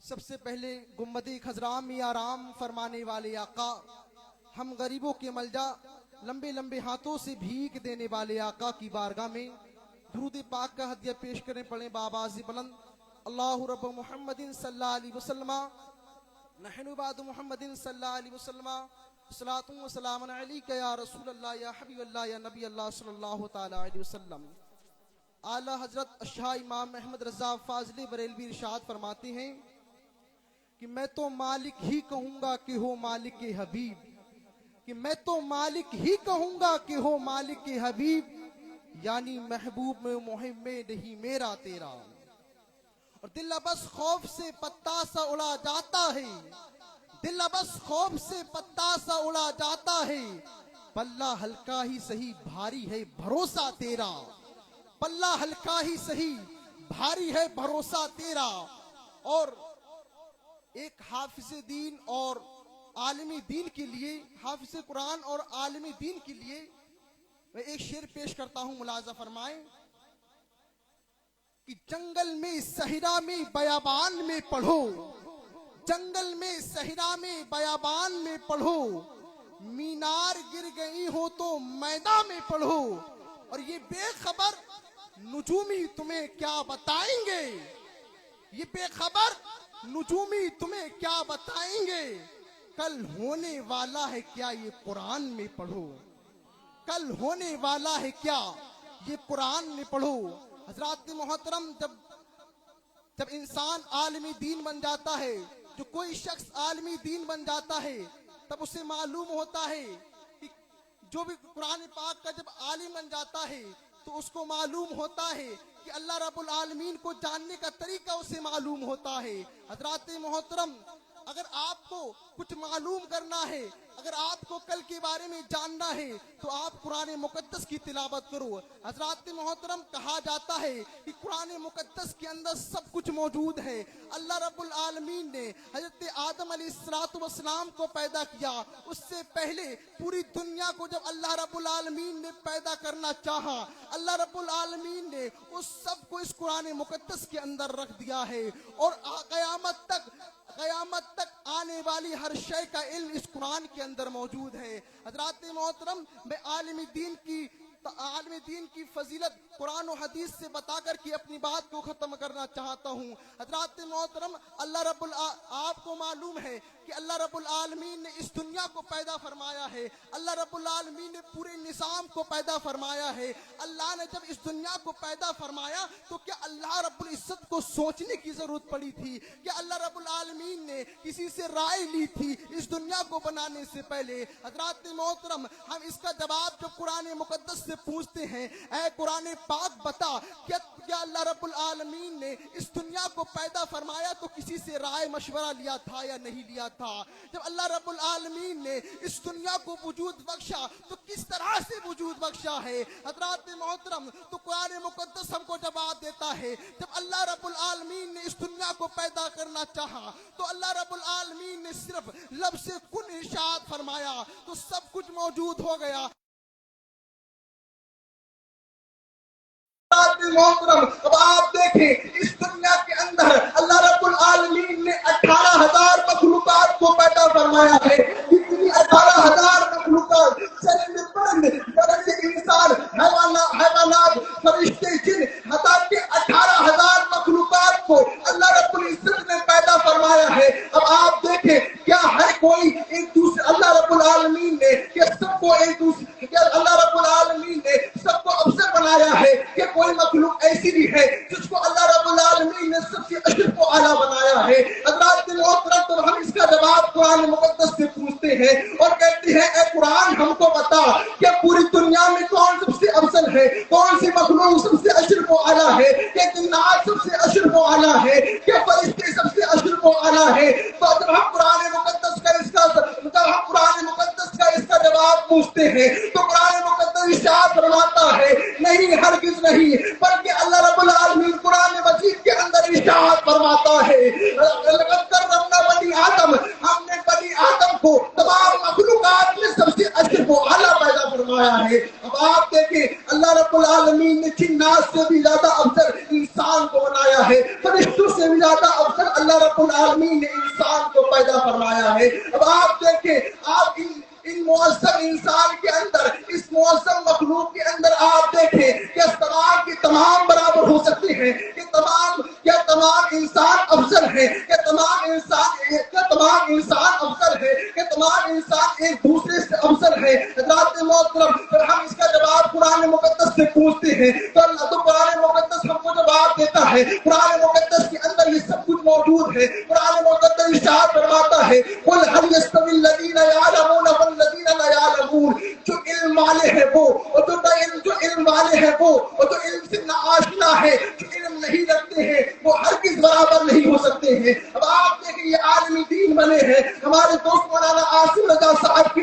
सबसे पहले गुम्बद खज़राम में आराम फरमाने वाले आका, हम गरीबों के मलजा लंबे लंबे हाथों से भीख देने वाले आका की बारगाह में दुरूद पाक का हदिया पेश करें, पढ़ें बाबाजी बुलंद अल्लाहु रब्ब मुहम्मदिन सल्लल्लाहु अलैहि वसल्लम नहनु बाद मुहम्मदिन सल्लल्लाहु अलैहि वसल्लम सलातु व सलामुन अलैका या रसूल अल्लाह या हबीब अल्लाह या नबी अल्लाह सल्लल्लाहु तआला अलैहि वसल्लम। आला हजरत शाह इमाम अहमद रजा फाजली बरेलवी इरशाद फरमाते हैं कि मैं तो मालिक ही कहूंगा कि हो मालिक के हबीब, कि मैं तो मालिक ही कहूंगा कि हो मालिक के हबीब, यानी महबूब में मुहिम में नहीं मेरा तेरा। और दिल बस खौफ से पत्ता सा उड़ा जाता है, दिल बस खौफ से पत्ता सा उड़ा जाता है, पल्ला हल्का ही सही भारी है भरोसा तेरा, पल्ला हल्का ही सही भारी है भरोसा तेरा। और एक हाफिज दीन और आलिमी दीन के लिए, हाफिज कुरान और आलिमी दीन के लिए मैं एक शेर पेश करता हूं, मुलाजा फरमाएं कि जंगल में सहरा में बयाबान में पढ़ो, जंगल में सहरा में बयाबान में पढ़ो, मीनार गिर गई हो तो मैदान में पढ़ो, और ये बेखबर नुजूमी तुम्हें क्या बताएंगे, ये बेखबर नुजूमी तुम्हें क्या बताएंगे, कल होने वाला है क्या ये कुरान में पढ़ो, कल होने वाला है क्या ये कुरान में पढ़ो। हजरात मोहतरम, जब इंसान आलिमी दीन बन जाता है, जो कोई शख्स आलिमी दीन बन जाता है, तब उसे मालूम होता है कि जो भी कुरान पाक का जब आलिम बन जाता है तो उसको मालूम होता है कि अल्लाह रब्बुल आलमीन को जानने का तरीका उसे मालूम होता है। हजरात मोहतरम, अगर आपको कुछ मालूम करना है, अगर आपको कल के बारे में जानना है, तो आप कुरान मुकद्दस की तिलावत करो। हजरात मोहतरम, कहा जाता है कि कुरान मुकद्दस के अंदर सब कुछ मौजूद है। अल्लाह रब्बुल आलमीन ने हजरत आदम अलैहिस्सलातु वस्सलाम को पैदा किया, उससे पहले पूरी दुनिया को जब अल्लाह रब्बुल आलमीन ने पैदा करना चाहा, अल्लाह रब्बुल आलमीन ने उस सब को इस कुरान मुकद्दस के अंदर रख दिया है। और क़यामत तक आने वाली हर शय का इल्म इस कुरान के अंदर मौजूद है। हज़रात मोहतरम, मैं आलिमी दीन की फजीलत कुरान और हदीस से बताकर के अपनी बात को खत्म करना चाहता हूँ। हज़रात मोहतरम, आपको मालूम है कि अल्लाह रब्बुल आलमीन ने इस दुनिया को पैदा फरमाया है, अल्लाह रब्बुल आलमीन ने पूरे निज़ाम को पैदा फरमाया है। अल्लाह ने जब इस दुनिया को पैदा फरमाया तो क्या अल्लाह रब्बुल इज्जत को सोचने की जरूरत पड़ी थी? क्या अल्लाह रब्बुल आलमीन ने किसी से राय ली थी इस दुनिया को बनाने से पहले? हज़रात मोहतरम, हम इसका जवाब जब कुरान मुकद्दस से पूछते हैं, ऐ कुरान पाक बता, क्या अल्लाह रब्बुल आलमीन ने इस दुनिया को पैदा फरमाया तो किसी से राय मशवरा लिया था या नहीं लिया था? जब अल्लाह रब्बुल आलमीन ने इस दुनिया को वजूद बख्शा तो किस तरह से वजूद बख्शा है? हज़रात मोहतरम, तो कुरान मुकद्दस हमको जवाब देता है, जब अल्लाह रब्बुल आलमीन ने इस दुनिया को पैदा करना चाहा तो अल्लाह रब्बुल आलमीन ने सिर्फ लब से कुन इरशाद फरमाया तो सब कुछ मौजूद हो गया। अब आप देखें, इस दुनिया के अंदर अल्लाह रब्बुल आलमीन ने 18,000 मखलूकात को पैदा फरमाया है। इतनी 18,000 मखलूकात, चरिंदे परिंदे, दरिंदे, इंसान, हैवानात, फरिश्ते, जिन, हता के 18,000 मखलूकात को अल्लाह रब्बुल इज्जत ने पैदा फरमाया है। अब आप देखें, क्या हर कोई एक दूसरे, अल्लाह रब्बुल आलमीन ने क्या सबको एक दूसरे, क्या अल्लाह रब्बुल आलमीन ने सबको अफसर बनाया है? क्या कोई मखलूक ऐसी भी है जिसको अल्लाह रब्बुल आलमीन ने सबसे अशरफ व आला बनाया है? हज़रात मोहतरम, तो हम इसका जवाब कुरान मुकद्दस से पूछते हैं और कहते हैं, ऐ कुरान हमको बता, क्या पूरी दुनिया में कौन सबसे अफजल है? कौन सी मखलूक सबसे अशरफ व आला है? क्या जिन्नात सबसे अशरफ व आला है? क्या फरिश्ते सबसे अशरफ व आला है? तो जब हम कुरान मुकद्दस का इसका जवाब पूछते हैं तो कुरान मुकद्दस इरशाद फरमाता है, नहीं, हरगिज़ नहीं, बल्कि अल्लाह रब्बुल आलमीन कुरान मजीद के अंदर इरशाद फरमाता है, बनी आदम, हमने बनी आदम को तमाम मखलूकात में सबसे अशरफ व आला पैदा फरमाया है। अब आप देखें, अल्लाह रब्बुल आलमीन ने जिन्नात से भी ज्यादा अफजल इंसान को बनाया है, फरिश्तों से भी ज्यादा अफजल अल्लाह रब्बुल आलमीन ने इंसान को पैदा फरमाया है। अब आप देखें, आप इन मुअज़्ज़म इंसान के अंदर तमाम बराबर हो सकते हैं? क्या तमाम इंसान अफजल है? क्या तमाम इंसान अफजल है? क्या तमाम इंसान एक दूसरे से अफजल है? हज़रात मोहतरम, जब हम इसका जवाब कुरान मुकद्दस से पूछते हैं तो कुरान मुकद्दस हमको जवाब देता है। कुरान मुकद्दस के अंदर ये सब कुछ मौजूद है। कुरान मुकद्दस इरशाद फरमाता है, कुल हल यस्तवी लदीना यालमून वल लदीना ला यालमून। जो इल्म वाले हैं वो और जो इल्म वाले हैं वो और जो इल्म से नाआशना है, जो इल्म नहीं रखते हैं, वो हर किस बराबर नहीं हो सकते हैं। अब आप देखिए, ये आलमी दीन बने हैं। हमारे दोस्त मौलाना आसिम रजा साहब की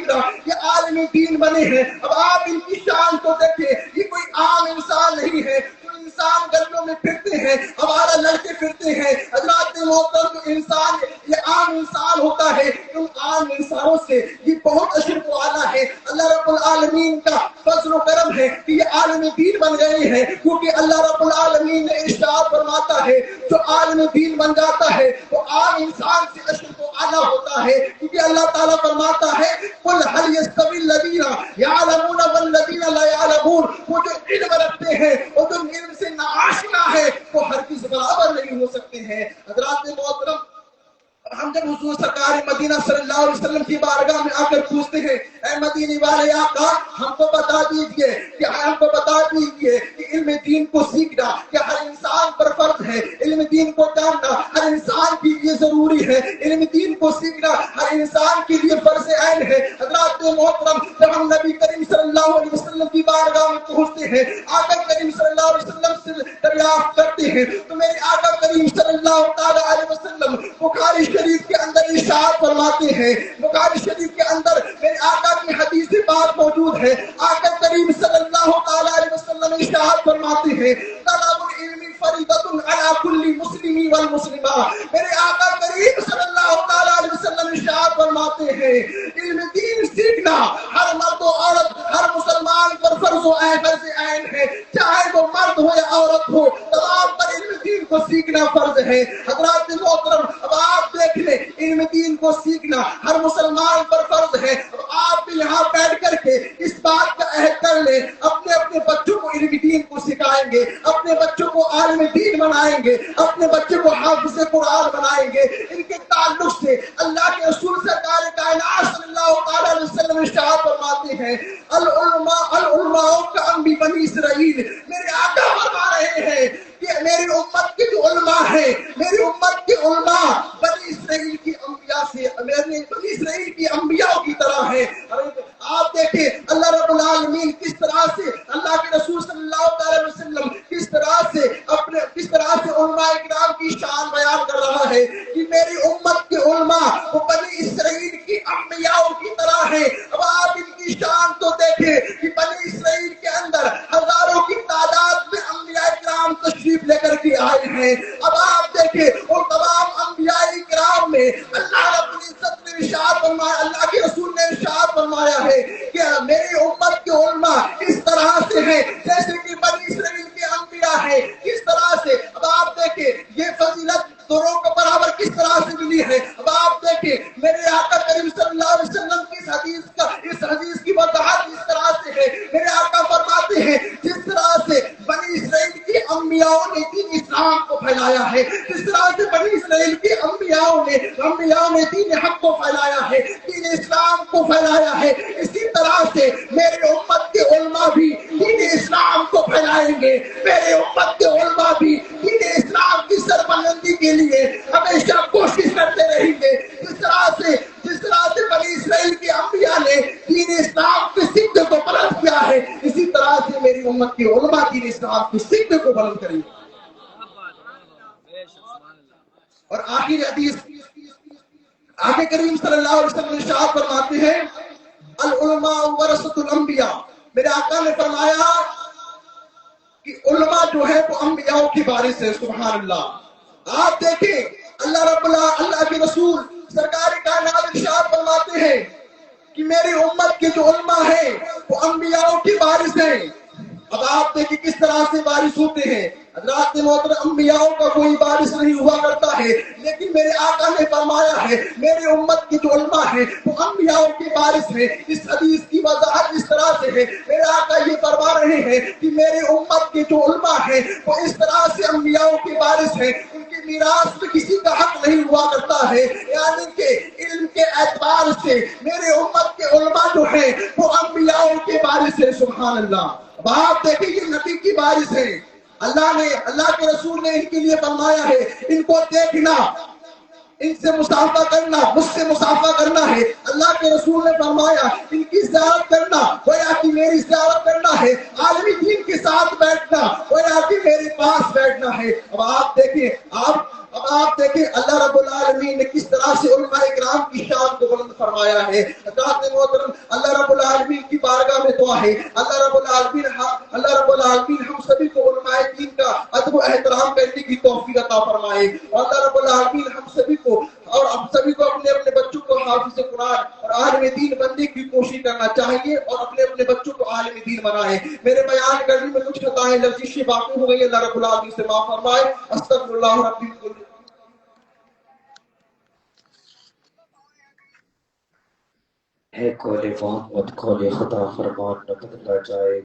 ये आलमी दीन बने हैं। अब आप इनकी शान तो देखिए, ये कोई आम इंसान नहीं है। इंसान गलियों में फिरते हैं, हमारा लड़के फिरते हैं। हज़रात मोहतरम, जो इंसान ये आम इंसान होता है, उन आम इंसानों से ये बहुत अशरफ वाला है। अल्लाह रब्बुल आलमीन का फज़्ल व करम है कि ये आलमी दीन बन गए हैं, क्योंकि अल्लाह रब्बुल आलमीन ने इरशाद फरमाता है, जो आलमी दीन बन जाता है वो आम इंसान से अशरफ वाला होता है। क्योंकि अल्लाह ताला फरमाता है, कुल हल यस्तवी लदीना यालमून वल लदीना ला यालमून। वो जो इल्म रखते हैं और जो इल्म से नाआशना है, वो हर किस बराबर नहीं हो सकते हैं। हज़रात मोहतरम, हम जब हुजूर सरकार मदीना सल्लल्लाहु अलैहि वसल्लम की बारगाह में आकर पूछते हैं, ऐ मदीने वाले आका, हमको बता दीजिए कि इल्म दीन को सीखना क्या हर इंसान पर फर्ज है? इल्म दीन को जानना हर इंसान के लिए जरूरी है। इल्म दीन को सीखना हर इंसान के लिए फर्ज ऐन है। हज़रात मोहतरम, जब हम नबी करीम सल्लल्लाहु अलैहि वसल्लम की बारगाह में पहुंचते हैं, आका करीम सल्लल्लाहु अलैहि वसल्लम से दरियाफ्त करते हैं, तो मेरे आका करीम सल्लल्लाहु अलैहि वसल्लम बुखारी शरीफ के अंदर इरशाद फरमाते हैं। बुखारी शरीफ के अंदर मेरे आका की हदीस पाक मौजूद है। आका करीम सल्लल्लाहु अलैहि वसल्लम इरशाद फरमाते हैं, तलबुल इल्मी फरीदतुन अला कुल्ली मुस्लिमी वल मुस्लिमा। मेरे आका करीम सल्लल्लाहु अलैहि वसल्लम इरशाद फरमाते हैं, इल्म दीन सीखना हर मर्द और औरत, हर मुसलमान पर फर्ज ऐन है, चाहे वो मर्द हो या औरत हो, तमाम पर इल्म दीन को सीखना फर्ज है। हज़रात मोहतरम, अब आप देख ले, इल्म दीन को सीखना हर मुसलमान पर फर्ज है। अब आप भी यहाँ बैठ करके इस बात का अहद कर ले, अपने अपने बच्चों को इल्म दीन को सिखाएंगे, अपने बच्चों को आलिम दीन बनाएंगे, अपने बच्चों को हाफिज़ कुरान बनाएंगे। इनके ताल्लुक से अल्लाह के रसूल सरकार कायनात सल्लल्लाहु अलैहि वसल्लम इरशाद फरमाते हैं, अल उलमा का अंबी बनी इसराइल। मेरे आका फरमा रहे हैं कि मेरी उम्मत के जो उलमा है, मेरी उम्मत के उलमा बनी इसराइल की अंबिया से, बनी इसराइल की अंबिया की तरह है। आप देखिए, अल्लाह रब्बुल आलमीन किस तरह से, अल्लाह के रसूल सल्लल्लाहु अलैहि वसल्लम किस तरह से उलमा इकराम की शान बयान कर रहा है कि मेरी उम्मत के उलमा वो बनी इसराइल की अंबिया की तरह है। अब आप इनकी शान तो देखें कि बनी इसराइल के अंदर हजारों की तादाद में अंबिया इकराम तशरीफ लेकर के आए हैं। अब आप देखें, उन तमाम अंबिया इकराम में अल्लाह रब्बुल इज्जत ने इरशाद फरमाया, अल्लाह के रसूल ने इरशाद फरमाया है कि मेरी उम्मत के उलमा इस तरह से है जैसे कि बनी इसराइल के अंबिया है। किस तरह से, अब आप देखें, ये फजीलत दोनों को बराबर किस तरह से मिली है। अब आप देखें, मेरे आका करीम सल्लल्लाहु अलैहि वसल्लम की इस हदीस की वजाहत इस तरह से है। मेरे आका फरमाते हैं, जिस तरह से बनी इसराइल की अंबियाओं ने दीन इस्लाम को फैलाया है, जिस तरह से बनी इसराइल की अंबियाओं ने दीन हक को फैलाया है, दीन इस्लाम को फैलाया है, इसी तरह से मेरे उम्मत के उलमा भी दीन इस्लाम को फैलाएंगे। मेरे उम्मत के उलमा भी दीन इस्लाम की सरबलंदी के लिए हमेशा कोशिश करते रहेंगे। जिस तरह से बनी इसराइल की अंबिया ने दीन इस्लाम की सिद्ध को बुलंद किया है, इसी तरह से मेरी उम्मत के उलमा दीन इस्लाम की सिद्ध को बुलंद करेंगे। और आखिर हदीस आगे करीम सल्लल्लाहु अलैहि वसल्लम इरशाद फरमाते हैं, अल उलमा वरसतुल अंबिया। मेरे आका ने फरमाया कि उलमा जो है वो अंबियाओं की वारिस है। सुभान अल्लाह। आप देखें, अल्लाह के रसूल सरकार कायनात इरशाद फरमाते हैं कि मेरी उम्मत के जो उलमा है वो अंबियाओं की वारिस है। अब आप देखिए किस तरह से वारिस होते हैं। हज़रात मोहतरम, अंबियाओं का कोई वारिस नहीं हुआ करता है, लेकिन लेकिन मेरे आका ने फरमाया है मेरे उम्मत के जो उलमा है वो अंबियाओं के वारिस है। इस हदीस की वजाहत इस तरह से है, मेरे आका ये फरमा रहे हैं कि मेरे उम्मत के जो उलमा है वो इस तरह से अंबियाओं के वारिस है, उनकी मीरास में किसी का हक नहीं हुआ करता है। यानी कि इल्म के एतबार से मेरे उम्मत के उलमा जो है वो अंबियाओं के वारिस है। सुभान अल्लाह। अब आप देखिए ये नबी की वारिस है। अल्लाह के रसूल ने इनके लिए फरमाया है इनको देखना, इनसे मुसाफा करना, मुझसे मुसाफा करना है। अल्लाह के रसूल ने फरमाया इनकी ज़ियारत करना गोया कि मेरी ज़ियारत करना है। आलमी दीन के साथ बैठना गोया कि मेरे पास बैठना है। अब आप देखिए अल्लाह रब्बुल आलमीन ने किस तरह से उलमाए किराम की शान को बुलंद फरमाया है। मोहतरम, अल्लाह रब्बुल आलमीन की बारगाह में दुआ है अल्लाह रब्बुल आलमीन हम सभी को उलमाए दीन का अदब व एहतराम करने की तौफीक अता फरमाए। और अल्लाह रब्बुल आलमीन हम सभी को अपने अपने बच्चों को हाफिज़ कुरान और आलिम दीन बनने की कोशिश करना चाहिए और अपने अपने बच्चों को आलिम दीन बनाए। मेरे बयान करने में कुछ खताएं लफ्ज़ी बाकी हो गई, अल्लाह रब्बुल आलमीन से माफ फरमाए। अस्तगफिरुल्लाह रब्बी। है कौले मौत मत कौले खुदा फरमान न बदला जाए।